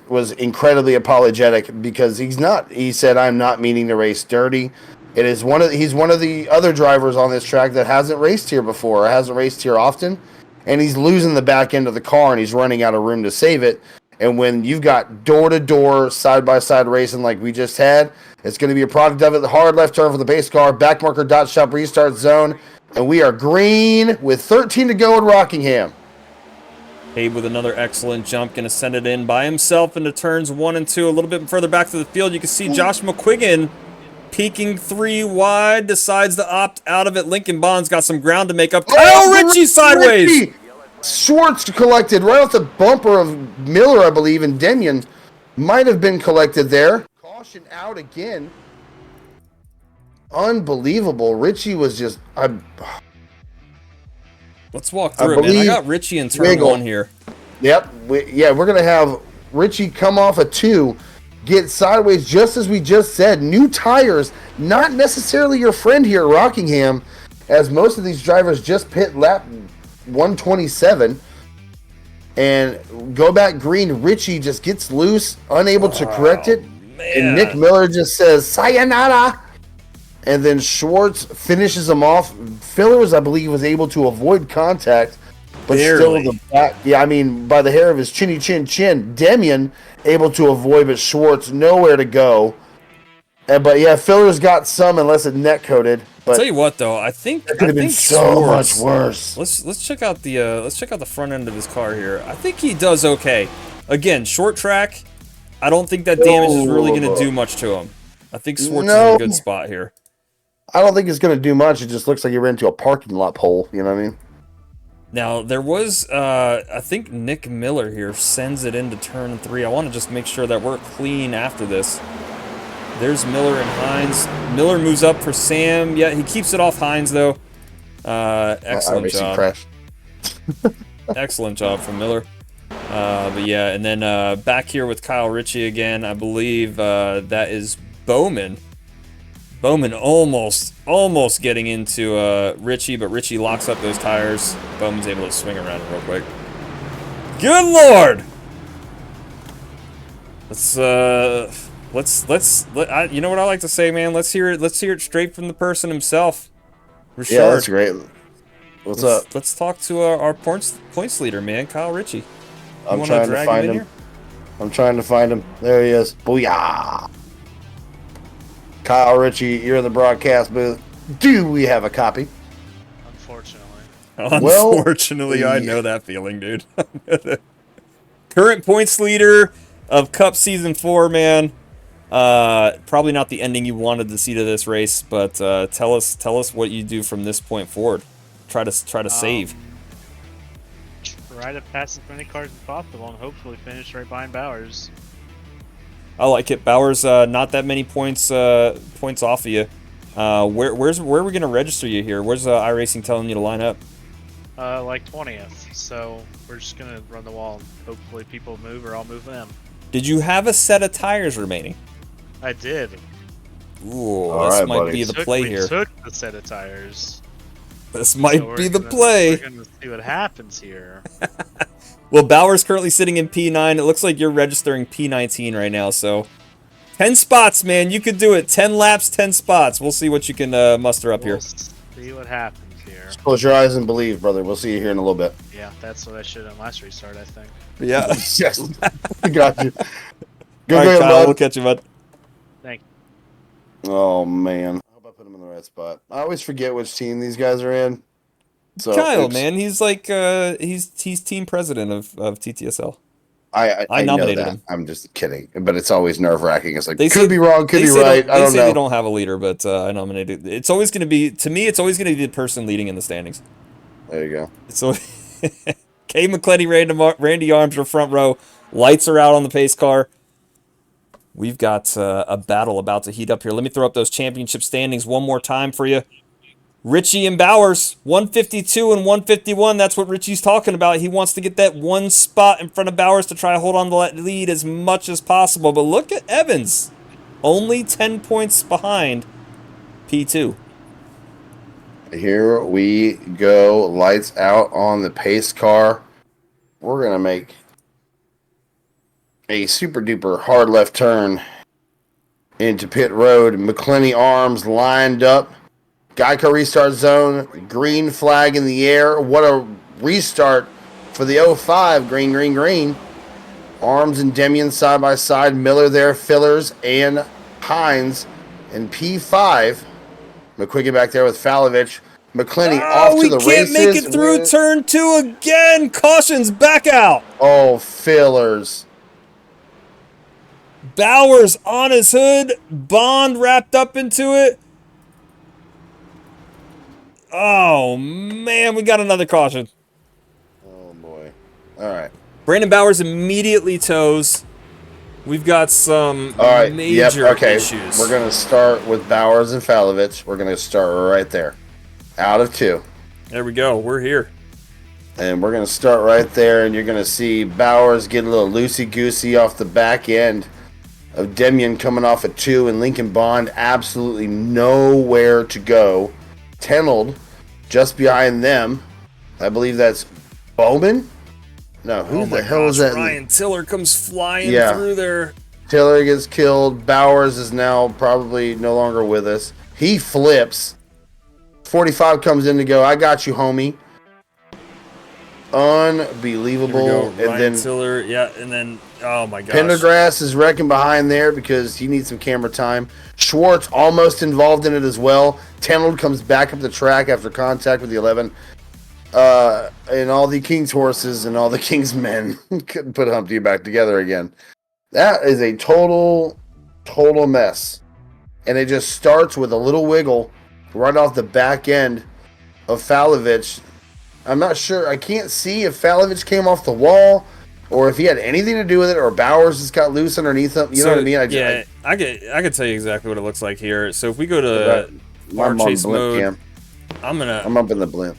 was incredibly apologetic because he said, I'm not meaning to race dirty. He's one of the other drivers on this track that hasn't raced here before, or hasn't raced here often, and he's losing the back end of the car and he's running out of room to save it. And when you've got door-to-door, side-by-side racing like we just had, it's going to be a product of it. The hard left turn for the base car, backmarker.shop restart zone, and we are green with 13 to go in Rockingham. Abe with another excellent jump, going to send it in by himself into turns 1 and 2. A little bit further back to the field, you can see Josh McQuiggan peeking 3 wide, decides to opt out of it. Lincoln Bond's got some ground to make up. Kyle Ritchie sideways! Ritchie. Schwartz collected right off the bumper of Miller, I believe, and Denyon might have been collected there. Caution out again. Unbelievable. Ritchie was just... Let's walk through it, man. I got Ritchie in turn 1 here. Yep. We're going to have Ritchie come off a 2, get sideways, just as we just said. New tires, not necessarily your friend here at Rockingham, as most of these drivers just pit lap 127 and go back green. Ritchie just gets loose, unable to correct it. Man. And Nick Miller just says, sayonara. and then Schwartz finishes him off. Fillers, I believe, was able to avoid contact, but Barely. still the back. Yeah, I mean, by the hair of his chinny chin. Demian able to avoid, but Schwartz nowhere to go. But yeah, Fillers got some, unless it net coated. But I'll tell you what, though, I think it could have been so much worse. Let's check out the front end of his car here. I think he does okay. Again, short track. I don't think that damage is really going to do much to him. I think Schwartz is in a good spot here. I don't think it's going to do much. It just looks like he ran into a parking lot pole. You know what I mean? Now, there was, I think Nick Miller here sends it into turn 3. I want to just make sure that we're clean after this. There's Miller and Hines. Miller moves up for Sam. Yeah, he keeps it off Hines, though. Excellent job. Excellent job from Miller. But yeah, and then back here with Kyle Ritchie again, I believe that is Bowman. Bowman almost getting into Ritchie, but Ritchie locks up those tires. Bowman's able to swing around real quick. Good Lord! You know what I like to say, man? Let's hear it straight from the person himself. Richard. Yeah, that's great. What's up? Let's talk to our points leader, man, Kyle Ritchie. I'm trying to find him. I'm trying to find him. There he is. Booyah! Kyle Ritchie, you're in the broadcast booth. Do we have a copy? Unfortunately, I know that feeling, dude. Current points leader of Cup Season 4, man. Probably not the ending you wanted to see to this race, but tell us what you do from this point forward. Try to save. Try to pass as many cars as possible and hopefully finish right behind Bowers. I like it. Bowers, not that many points off of you. Where are we gonna register you here? Where's iRacing telling you to line up? Like 20th. So we're just gonna run the wall and hopefully people move or I'll move them. Did you have a set of tires remaining? I did. Ooh, this might be the play here. We took the set of tires. This might be the play. We're gonna see what happens here. Well, Bauer's currently sitting in P9. It looks like you're registering P19 right now, so 10 spots, man. You could do it. 10 laps, 10 spots. We'll see what you can muster up here. See what happens here. Just close your eyes and believe, brother. We'll see you here in a little bit. Yeah, that's what I should have done last restart, I think. Yeah. Yes. I got you. All right, Kyle, we'll catch you, bud. Thank you. Oh, man. I hope I put him in the right spot. I always forget which team these guys are in. So, Kyle, man, he's like he's team president of TTSL. I nominated know that. him. I'm just kidding, but it's always nerve-wracking. It's like They could say- be wrong, could they be say right. I don't say know. they don't have a leader, but I nominated. It's always going to be, to me, it's always going to be the person leading in the standings. There you go. So, Kay McClenny, Randy Arms are front row. Lights are out on the pace car. We've got a battle about to heat up here. Let me throw up those championship standings one more time for you. Ritchie and Bowers, 152 and 151. That's what Ritchie's talking about. He wants to get that one spot in front of Bowers to try to hold on to that lead as much as possible. But look at Evans. Only 10 points behind P2. Here we go. Lights out on the pace car. We're going to make a super duper hard left turn into pit road. McClenny Arms lined up. Geico restart zone. Green flag in the air. What a restart for the 05. Green, green, green. Arms and Demian side by side. Miller there. Fillers and Hines. And P5. McQuiggan back there with Falovich. McClenny off to the races. We can't make it through turn 2 again. Caution's back out. Oh, Fillers. Bowers on his hood. Bond wrapped up into it. Oh, man, we got another caution. Oh, boy. All right. Brandon Bowers immediately tows. We've got some major issues. We're going to start with Bowers and Falovich. We're going to start right there. Out of 2. There we go. We're here. And we're going to start right there, and you're going to see Bowers get a little loosey-goosey off the back end of Demian coming off at 2, and Lincoln Bond absolutely nowhere to go. Tenold just behind them. I believe that's Bowman? No, who the hell is that? Ryan Tiller comes flying through there. Tiller gets killed. Bowers is now probably no longer with us. He flips. 45 comes in to go. I got you, homie. Unbelievable. Here we go. And then Tiller, yeah, and then oh my gosh. Pendergrass is wrecking behind there because he needs some camera time. Schwartz almost involved in it as well. Tenold comes back up the track after contact with the 11. And all the King's horses and all the King's men couldn't put Humpty back together again. That is a total mess. And it just starts with a little wiggle right off the back end of Falovich. I'm not sure. I can't see if Falovich came off the wall or if he had anything to do with it or Bowers just got loose underneath him. You know what I mean? I can tell you exactly what it looks like here. So if we go to bar chase mode, cam. I'm up in the blimp.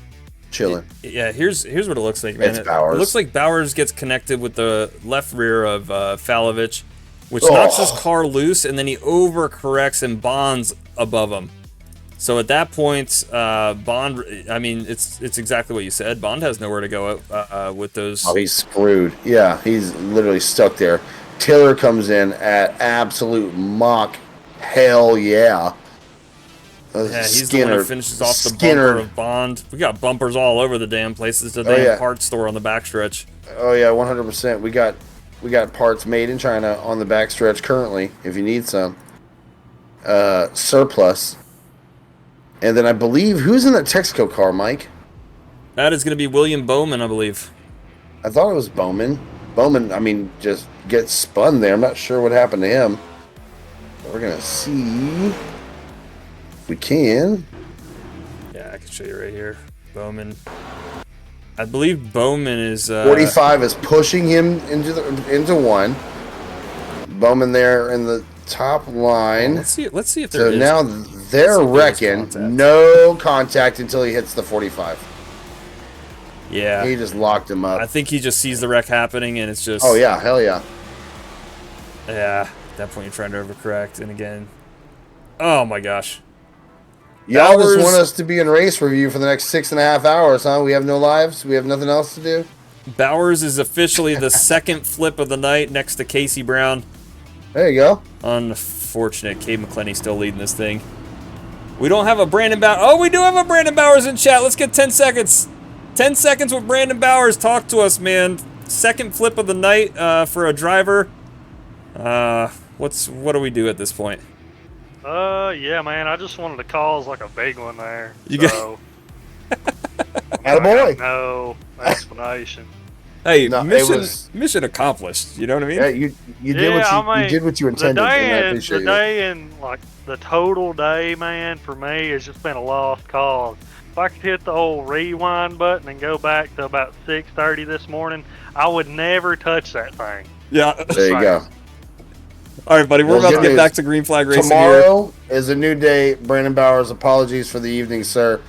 Chilling. Yeah, here's what it looks like, man. It's Bowers. It looks like Bowers gets connected with the left rear of Falovich, which knocks his car loose, and then he overcorrects and bonds above him. So at that point, Bond, I mean, it's exactly what you said. Bond has nowhere to go with those. Oh, he's screwed. Yeah, he's literally stuck there. Tiller comes in at absolute Mach. Hell yeah. Yeah, he's the one who finishes off the bumper of Bond. We got bumpers all over the damn place. It's a damn parts store on the backstretch. Oh yeah, 100%. We got parts made in China on the backstretch currently. If you need some, surplus. And then I believe who's in that Texaco car, Mike? That is going to be William Bowman, I believe. I thought it was Bowman. Bowman, I mean, just gets spun there. I'm not sure what happened to him. We're gonna see. We can. Yeah, I can show you right here. Bowman. I believe Bowman is 45 is pushing him into one. Bowman there in the top line. Let's see if so now they're wrecking. No contact until he hits the 45. Yeah. He just locked him up. I think he just sees the wreck happening and it's just. Oh yeah, hell yeah. Yeah, at that point you're trying to overcorrect, and again. Oh my gosh. Y'all just want us to be in race review for the next 6.5 hours, huh? We have no lives? We have nothing else to do? Bowers is officially the second flip of the night next to Casey Brown. There you go. Unfortunate. Cade McClenny still leading this thing. We don't have a Brandon Bowers. Oh, we do have a Brandon Bowers in chat. Let's get 10 seconds. 10 seconds with Brandon Bowers. Talk to us, man. Second flip of the night for a driver. What do we do at this point? Yeah, man, I just wanted to cause like a big one there. You Attaboy. No explanation. Hey, no, mission accomplished. You know what I mean? Yeah, you did what you intended. The day and like the total day, man, for me has just been a lost cause. If I could hit the old rewind button and go back to about 6:30 this morning, I would never touch that thing. Yeah, there you go. All right, buddy, we're about to get back to green flag racing. Tomorrow is a new day. Brandon Bowers, apologies for the evening, sir.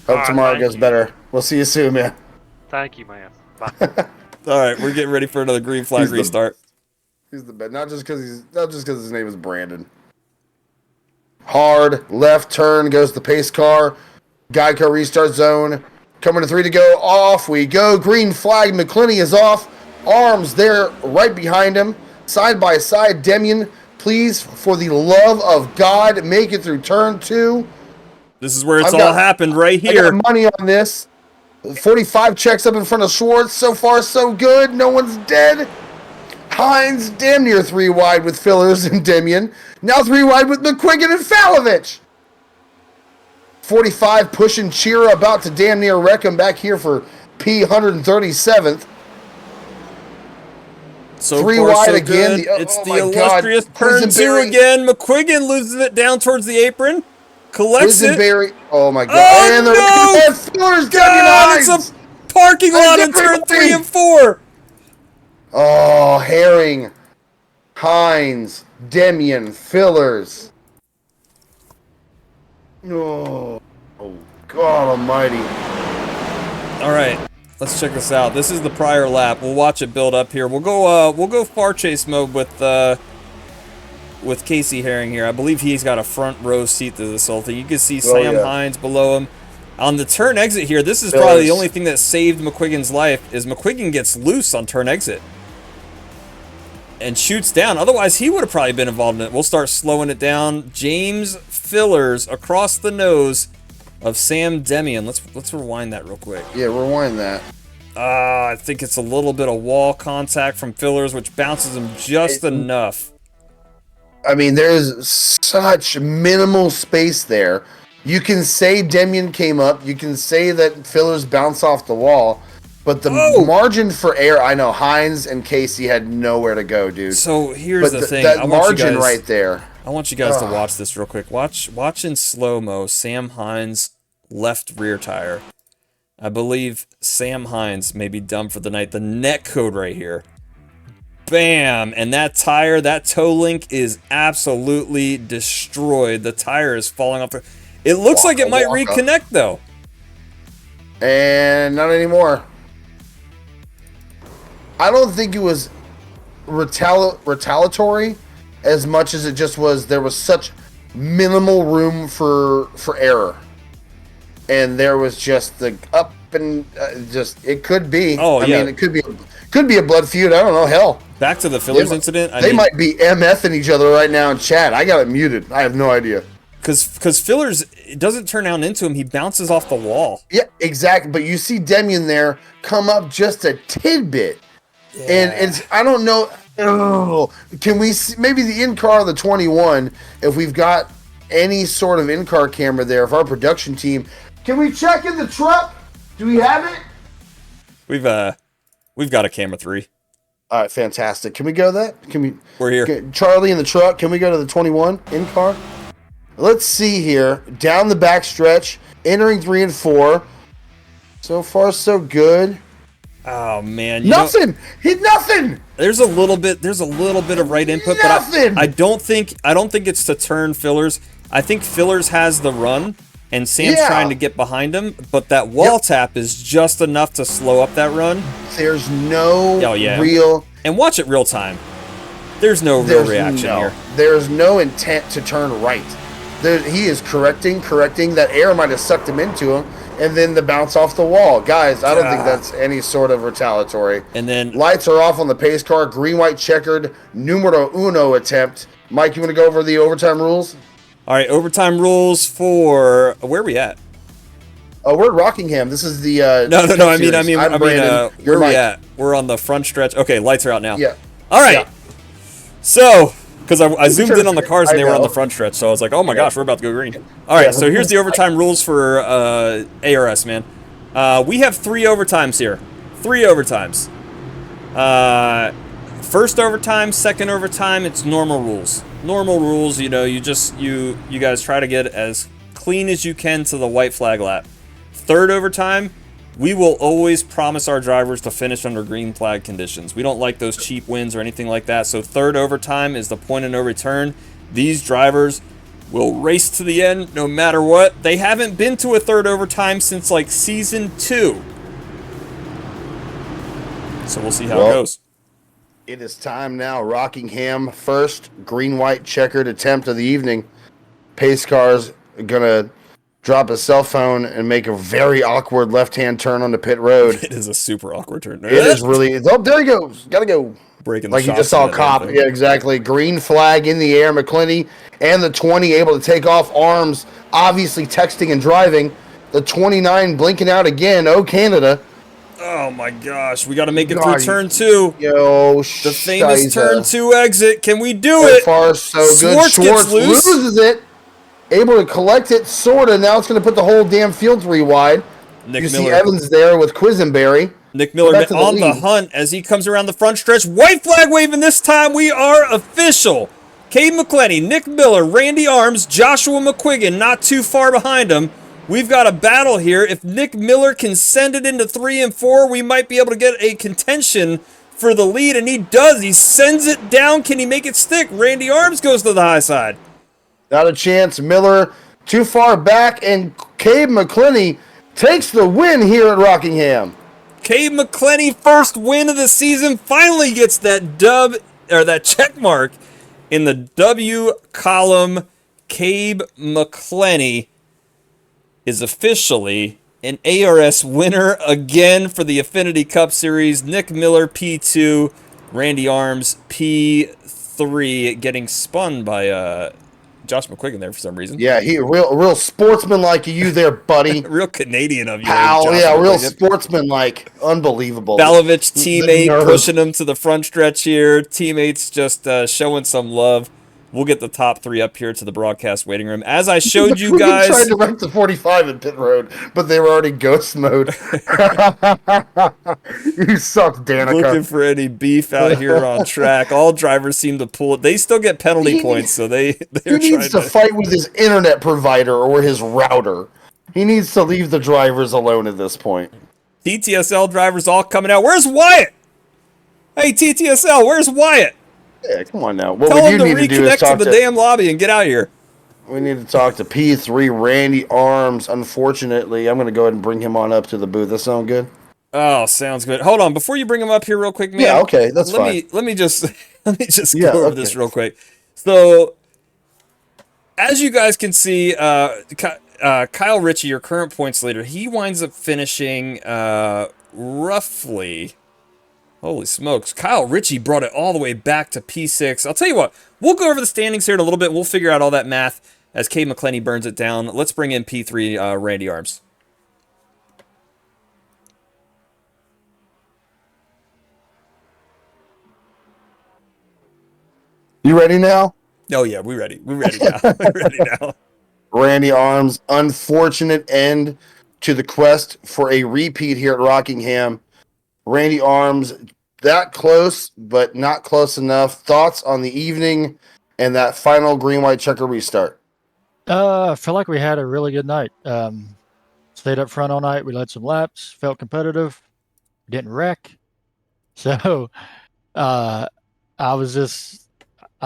Hope tomorrow goes better. We'll see you soon, man. Thank you, man. Bye. All right, we're getting ready for another green flag restart. He's the best. Not just because his name is Brandon. Hard left turn goes the pace car. Geico restart zone. Coming to 3 to go. Off we go. Green flag. McClenny is off. Arms there right behind him. Side by side, Demian, please, for the love of God, make it through turn 2. This is where it's all happened, right here. I got money on this. 45 checks up in front of Schwartz. So far, so good. No one's dead. Hines damn near 3 wide with Fillers and Demian. Now 3 wide with McQuiggan and Falovich. 45 pushing Chira, about to damn near wreck him back here for P137th. So 3 far, wide so again. It's the illustrious turn 2 again. McQuiggan loses it down towards the apron. Collects it. Oh my God. Oh, and no! Fillers, God, it's a parking lot in turn 3 and 4. Oh, Herring, Hines, Demian, Fillers. Oh, God almighty. All right. Let's check this out. This is the prior lap. We'll watch it build up here. We'll go far chase mode with Casey Herring here. I believe he's got a front row seat to this whole thing. You can see Sam Hines below him. On the turn exit here, this is probably the only thing that saved McQuiggan's life, is McQuiggan gets loose on turn exit. 45 pushing Chira, about to damn near wreck him back here for P137th. 3 wide again. The illustrious turn 2 again. McQuiggan loses it down towards the apron. Collects it. Oh, God almighty. All right. Let's check this out. This is the prior lap. We'll go far chase mode with Casey Herring here. I believe he's got a front row seat to this whole thing. You can see Sam Hines below him. On the turn exit here, this is probably the only thing that saved McQuiggan's life, is McQuiggan gets loose on turn exit. and shoots down. Otherwise, he would have probably been involved in it. We'll start slowing it down. James Fillers across the nose of Sam Demian. Let's rewind that real quick. Yeah, rewind that. I think it's a little bit of wall contact from Fillers, which bounces him just enough. I mean, there's such minimal space there. You can say Demian came up. You can say that Fillers bounced off the wall. But the margin for error, I know Hines and Casey had nowhere to go, dude. So here's the thing. That margin right there. I want you guys to watch this real quick. Watch in slow-mo Sam Hines' left rear tire. I believe Sam Hines may be done for the night. The net code right here. Bam! And that tire, that toe link is absolutely destroyed. The tire is falling off. It looks like it might reconnect, though. And not anymore. I don't think it was retaliatory as much as it just was. There was such minimal room for error, and there was just the up and just it could be. I mean, it could be a blood feud. I don't know. Hell, back to the Fillers incident. They might be MFing each other right now in chat. I got it muted. I have no idea. Because Fillers, it doesn't turn down into him. He bounces off the wall. Yeah, exactly. But you see Demian there come up just a tidbit. Yeah. And it's, I don't know. Can we see, maybe the in-car of the 21, if we've got any sort of in-car camera there, if our production team, can we check in the truck? Do we have it? We've got a camera 3. All right, fantastic. Can we go that? We're here. Charlie in the truck. Can we go to the 21 in-car? Let's see here. Down the back stretch, entering 3 and 4. So far, so good. Oh man, nothing. Nothing. There's a little bit of right input, nothing. But I don't think it's to turn Fillers. I think Fillers has the run, and Sam's trying to get behind him. But that wall tap is just enough to slow up that run. There's no real. And watch it real time. There's no real reaction here. There's no intent to turn right. He is correcting. That air might have sucked him into him, and then the bounce off the wall. Guys, I don't think that's any sort of retaliatory. And then lights are off on the pace car. Green, white, checkered. Numero uno attempt. Mike, you want to go over the overtime rules? All right, overtime rules for where are we at? Oh, we're at Rockingham. This is the No. I mean, where are we at? We're on the front stretch. Okay, lights are out now. Yeah. All right. Yeah. So. Because I zoomed in on the cars and they were on the front stretch, so I was like, oh my gosh, we're about to go green. All right, so here's the overtime rules for ARS, man. We have 3 overtimes here. 3 overtimes. First overtime, second overtime, it's normal rules. Normal rules, you know, you guys try to get as clean as you can to the white flag lap. Third overtime, we will always promise our drivers to finish under green flag conditions. We don't like those cheap wins or anything like that. So third overtime is the point of no return. These drivers will race to the end no matter what. They haven't been to a third overtime since like season 2. So we'll see how it goes. It is time now. Rockingham, first green-white checkered attempt of the evening. Pace car's gonna drop his cell phone and make a very awkward left-hand turn on the pit road. It is a super awkward turn. It is really. Oh, there he goes. Gotta go. Breaking like you just saw a cop. Yeah, exactly. Green flag in the air. McClenny and the 20 able to take off arms, obviously texting and driving. The 29 blinking out again. Oh, Canada. Oh my gosh, we got to make it through turn 2. Yo, the famous turn 2 exit. Can we do it? So far, so good. Schwartz loses it. Able to collect it, sorta. Now it's going to put the whole damn field 3 wide. You see Evans there with Quisenberry. Nick Miller on the hunt as he comes around the front stretch. White flag waving this time. We are official. Cade McClenny, Nick Miller, Randy Arms, Joshua McQuiggan not too far behind him. We've got a battle here. If Nick Miller can send it into 3 and 4, we might be able to get a contention for the lead, and he does. He sends it down. Can he make it stick? Randy Arms goes to the high side. Not a chance. Miller too far back, and Cade McClenny takes the win here at Rockingham. Cade McClenny, first win of the season, finally gets that dub, or that check mark in the W column. Cade McClenny is officially an ARS winner again for the Affinity Cup Series. Nick Miller, P2, Randy Arms, P3, getting spun by Josh McQuiggan there for some reason. Yeah, he real sportsman-like of you there, buddy. Real Canadian of you, Pal, Josh yeah, real McQuiggan. sportsman-like. Unbelievable. Balovich The teammate nerve. pushing him to the front stretch here. Teammates just showing some love. We'll get the top 3 up here to the broadcast waiting room. As I showed you guys, tried to wreck the 45 in pit road, but they were already ghost mode. You suck, Danica. looking for any beef out here on track. All drivers seem to pull it. They still get penalty points, so they're He needs trying to fight with his internet provider or his router. He needs to leave the drivers alone at this point. TTSL drivers all coming out. Where's Wyatt? Hey, TTSL, where's Wyatt? Yeah, come on now. What Tell we him do to need to do is reconnect talk to the to damn lobby and get out here. We need to talk to P3 Randy Arms. Unfortunately, I'm going to go ahead and bring him on up to the booth. That sound good? Oh, sounds good. Hold on, before you bring him up here real quick, man. Yeah, okay, that's fine. Let me just Yeah, go over okay. this real quick. So, as you guys can see, Kyle Ritchie, your current points leader, he winds up finishing roughly. Holy smokes. Kyle Ritchie brought it all the way back to P6. I'll tell you what, we'll go over the standings here in a little bit. We'll figure out all that math as Kay McClenny burns it down. Let's bring in P3 Randy Arms. You ready now? Oh, yeah, we're ready. We're ready now. We're ready now. Randy Arms, unfortunate end to the quest for a repeat here at Rockingham. Randy Arms, that close, but not close enough. Thoughts on the evening and that final green-white checker restart? I feel like we had a really good night. Stayed up front all night. We led some laps, felt competitive, didn't wreck. So I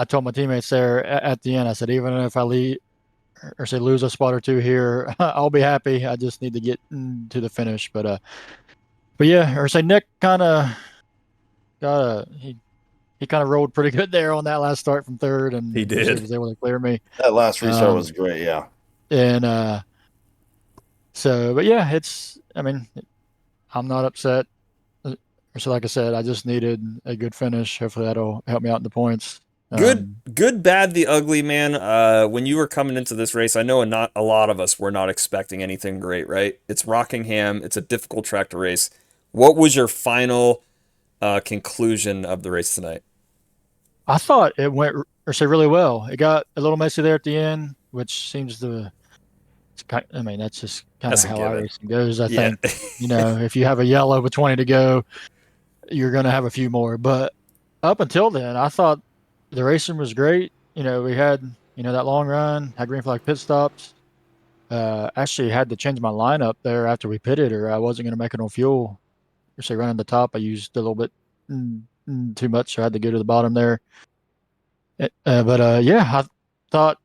told my teammates there at the end, I said, even if I lose a spot or 2 here, I'll be happy. I just need to get to the finish. But yeah, Nick kind of he kind of rolled pretty good there on that last start from third, and he did. Was able to clear me. That last restart was great, yeah. And but yeah, I'm not upset. So like I said, I just needed a good finish. Hopefully that'll help me out in the points. Good, bad, the ugly, man. When you were coming into this race, I know not a lot of us were not expecting anything great, right? It's Rockingham. It's a difficult track to race. What was your final conclusion of the race tonight? I thought it went really well. It got a little messy there at the end, which seems to. That's just kind of how iRacing goes. I think, if you have a yellow with 20 to go, you're going to have a few more. But up until then, I thought the racing was great. We had, that long run, had green flag pit stops. Actually had to change my lineup there after we pitted, or I wasn't going to make it on fuel. Running the top, I used a little bit too much, so I had to go to the bottom there. I thought,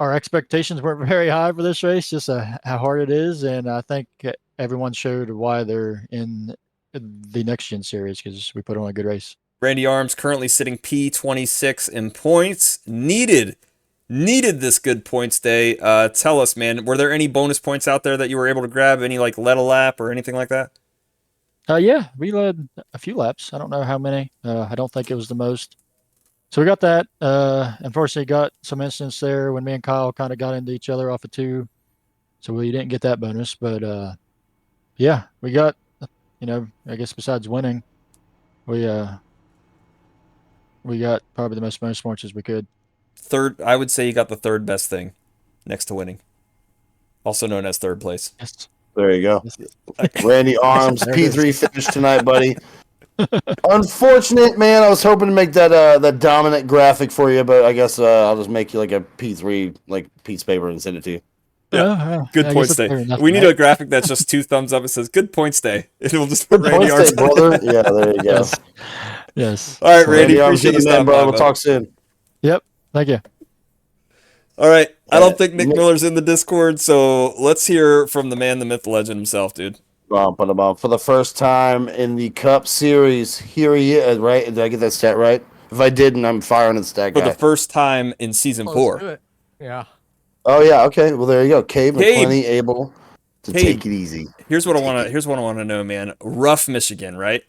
our expectations weren't very high for this race, just how hard it is. And I think everyone showed why they're in the next gen series, because we put on a good race. Randy Arms currently sitting P26 in points. Needed this good points day. Tell us, man, were there any bonus points out there that you were able to grab? Any led a lap or anything like that? Yeah, we led a few laps. I don't know how many. I don't think it was the most. So we got that. Unfortunately, got some incidents there when me and Kyle kind of got into each other off of 2. So we didn't get that bonus. But yeah, we got, I guess besides winning, we got probably the most bonus points as we could. Third, I would say you got the third best thing next to winning. Also known as third place. Yes. There you go. Randy Arms, P3 finish tonight, buddy. Unfortunate, man. I was hoping to make that dominant graphic for you, but I guess I'll just make you like a P3 piece of paper and send it to you. Yeah, good points day. We need a graphic that's just 2 thumbs up. It says "Good points day." It'll just put Randy Arms, brother. Yeah, there you go. Yes. All right, Randy. Appreciate you stopping by, We'll talk soon. Yep. Thank you. All right. I don't think Nick Miller's in the Discord, so let's hear from the man, the myth, the legend himself, dude. For the first time in the Cup Series, here he is, right? Did I get that stat right? If I didn't, I'm firing at the stat guy. For the first time in Season 4. Yeah. Oh, yeah, okay. Well, there you go. Cade McClenny able to take it easy. Here's what I want to know, man. Rough Michigan, right?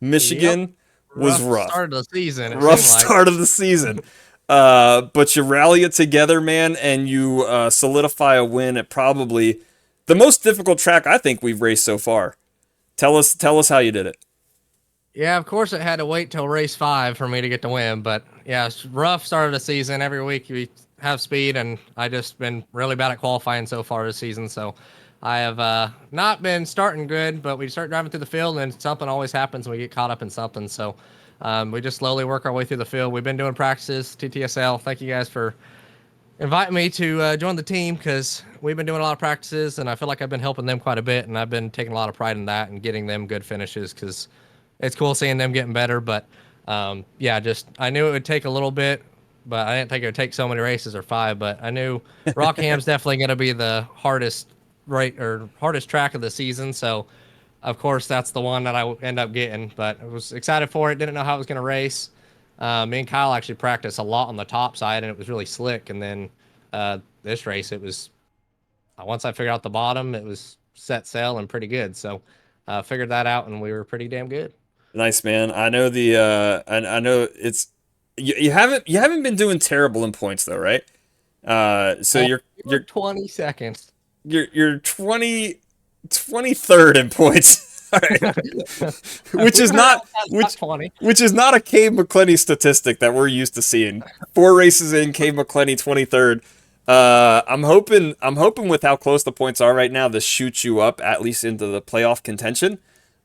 Michigan, was rough. Start of the season. Rough start of the season. But you rally it together, man, and you solidify a win at probably the most difficult track I think we've raced so far. Tell us how you did it. Yeah, of course it had to wait till race 5 for me to get the win, but yeah, it's rough start of the season. Every week we have speed, and I just been really bad at qualifying so far this season, so I have not been starting good, but we start driving through the field, and something always happens, and we get caught up in something, so we just slowly work our way through the field. We've been doing practices, TTSL. Thank you guys for inviting me to join the team, because we've been doing a lot of practices, and I feel like I've been helping them quite a bit, and I've been taking a lot of pride in that and getting them good finishes, because it's cool seeing them getting better. But yeah, just I knew it would take a little bit, but I didn't think it would take so many races or 5. But I knew Rockingham's definitely going to be the hardest track of the season. So of course that's the one that I end up getting. But I was excited for it. Didn't know how it was going to race. Me and Kyle actually practiced a lot on the top side, and it was really slick. And then this race, it was once I figured out the bottom, it was set sail and pretty good. So figured that out, and we were pretty damn good. Nice, man. I know I know it's you haven't been doing terrible in points though, right? So you're 20 seconds. You're 23rd in points. All right. which is not a Cave McClenny statistic that we're used to seeing. 4 races in, Cave McClenny 23rd. I'm hoping with how close the points are right now, this shoots you up at least into the playoff contention.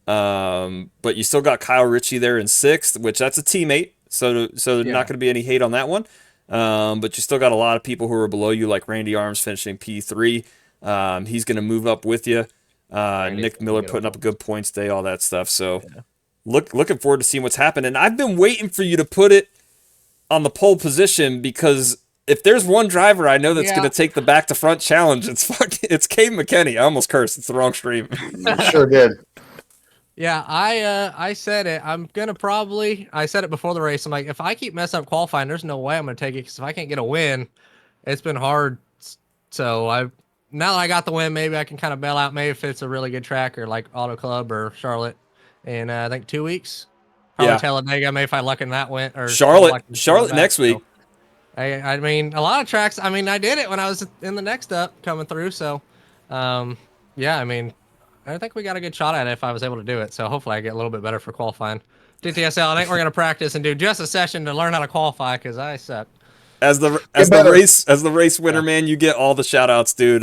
But you still got Kyle Ritchie there in 6th, which that's a teammate. So there's not going to be any hate on that one. But you still got a lot of people who are below you, like Randy Arms finishing P3. He's going to move up with you. Nick Miller putting up a good points day, all that stuff. So looking forward to seeing what's happening. And I've been waiting for you to put it on the pole position, because if there's one driver I know that's going to take the back to front challenge, it's Cave McKinney. I almost cursed. It's the wrong stream. You sure did. Yeah, I said it. I'm gonna I said it before the race. I'm like, if I keep messing up qualifying, there's no way I'm gonna take it, because if I can't get a win, it's been hard. So now that I got the win, maybe I can kind of bail out. Maybe if it's a really good track, or like Auto Club or Charlotte in I think 2 weeks. Probably Talladega, maybe if I luck in that win, or Charlotte next week. So, I mean, a lot of tracks. I mean, I did it when I was in the next up coming through. So, yeah, I mean, I think we got a good shot at it if I was able to do it. So hopefully I get a little bit better for qualifying. TTSL, I think we're gonna practice and do just a session to learn how to qualify, because I suck. As the race winner, man, you get all the shout outs, dude.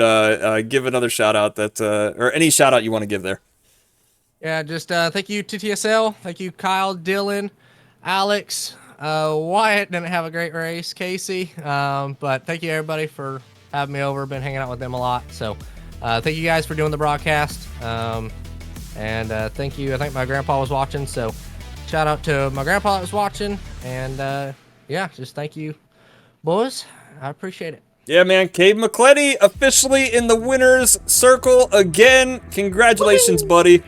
Give another shout out or any shout out you want to give there. Yeah, just thank you TTSL, thank you Kyle, Dylan, Alex, Wyatt didn't have a great race, Casey, but thank you everybody for having me over. Been hanging out with them a lot, so thank you guys for doing the broadcast, and thank you. I think my grandpa was watching, so shout out to my grandpa that was watching, and yeah, just thank you, boys. I appreciate it. Yeah, man. Cave McClenny officially in the winner's circle again. Congratulations, buddy.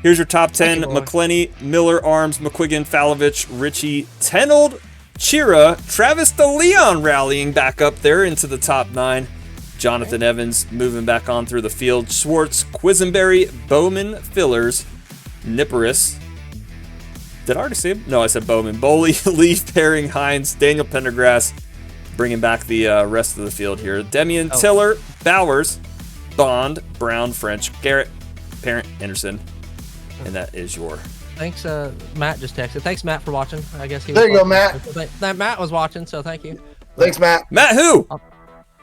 Here's your top 10. McClenny, Miller, Arms, McQuiggan, Falovich, Ritchie, Tenold, Chira, Travis DeLeon rallying back up there into the top 9. Jonathan Evans moving back on through the field. Schwartz, Quisenberry, Bowman, Fillers, Nipperis. Did I already say him? No, I said Bowman. Boley, Leaf, Herring, Hines, Daniel Pendergrass, bringing back the rest of the field here. Demian, Tiller, Bowers, Bond, Brown, French, Garrett, Parent, Anderson. And that is your... Thanks, Matt just texted. Thanks, Matt, for watching. I guess he there you watching. go, Matt. That Matt was watching, so thank you. Thanks, Matt. Matt who?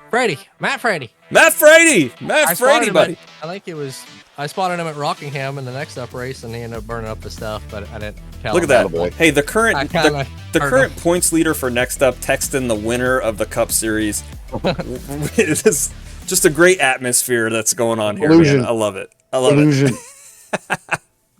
Frady. Matt Frady. Matt Frady. Matt Frady, buddy. I think it was... I spotted him at Rockingham in the next up race, and he ended up burning up the stuff, but I didn't tell him. Look at that. Hey, the current current points leader for next up texting the winner of the Cup Series. It is just a great atmosphere that's going on here, man. I love it. I love it.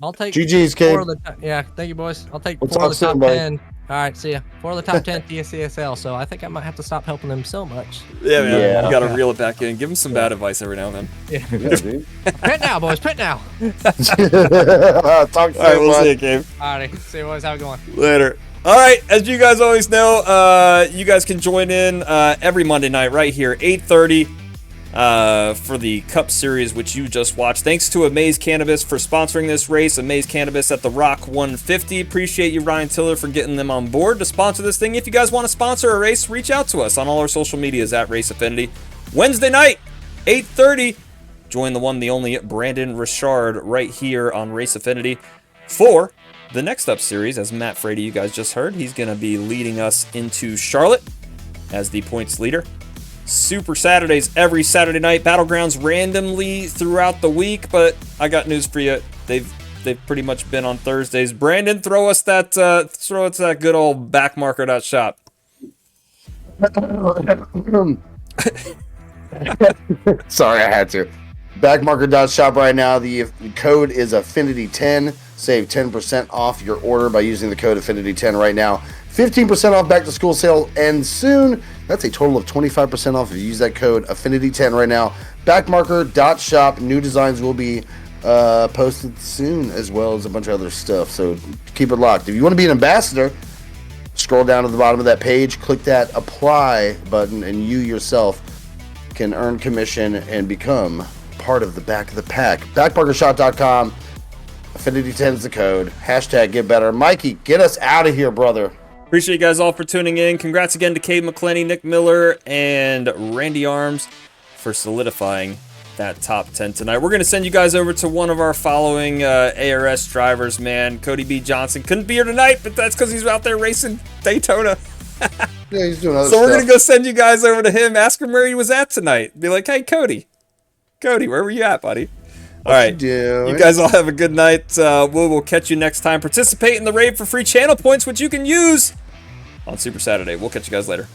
I'll take GG's, Cave. Yeah, thank you, boys. I'll take 4 of the top 10. All right, see ya. 4 of the top 10 TSCSL, so I think I might have to stop helping them so much. Yeah, man. Yeah. You got to reel it back in. Give them some bad advice every now and then. Yeah, dude. Pit now, boys. Pit now. Talk to you. All right, we'll see you, Cave. All right, see you, boys. How it going? Later. All right, as you guys always know, you guys can join in every Monday night right here, 8:30. for the Cup Series, which you just watched. Thanks to Amaze Cannabis for sponsoring this race. Amaze Cannabis at the Rock 150. Appreciate you, Ryan Tiller, for getting them on board to sponsor this thing. If you guys want to sponsor a race, reach out to us on all our social medias at Race Affinity. Wednesday night, 8:30. Join the one, the only Brandon Richard right here on Race Affinity for the next Up Series. As Matt Frady, you guys just heard, he's going to be leading us into Charlotte as the points leader. Super Saturdays every Saturday night. Battlegrounds randomly throughout the week, but I got news for you. They've pretty much been on Thursdays. Brandon, throw us that good old backmarker.shop. Sorry, I had to. Backmarker.shop right now. The code is Affinity10. Save 10% off your order by using the code Affinity10 right now. 15% off back to school sale ends soon. That's a total of 25% off if you use that code Affinity10 right now. Backmarker.shop. New designs will be posted soon, as well as a bunch of other stuff. So keep it locked. If you want to be an ambassador, scroll down to the bottom of that page, click that apply button, and you yourself can earn commission and become part of the back of the pack. Backmarkershop.com. Affinity10 is the code. Hashtag get better. Mikey, get us out of here, brother. Appreciate you guys all for tuning in. Congrats again to Cade McClenny, Nick Miller, and Randy Arms for solidifying that top 10 tonight. We're going to send you guys over to one of our following ARS drivers, man. Cody B. Johnson couldn't be here tonight, but that's because he's out there racing Daytona. Yeah, he's doing other so we're stuff. going to go send you guys over to him, ask him where he was at tonight. Be like, hey, Cody, where were you at, buddy? All right, you guys all have a good night. We'll catch you next time. Participate in the raid for free channel points, which you can use on Super Saturday. We'll catch you guys later.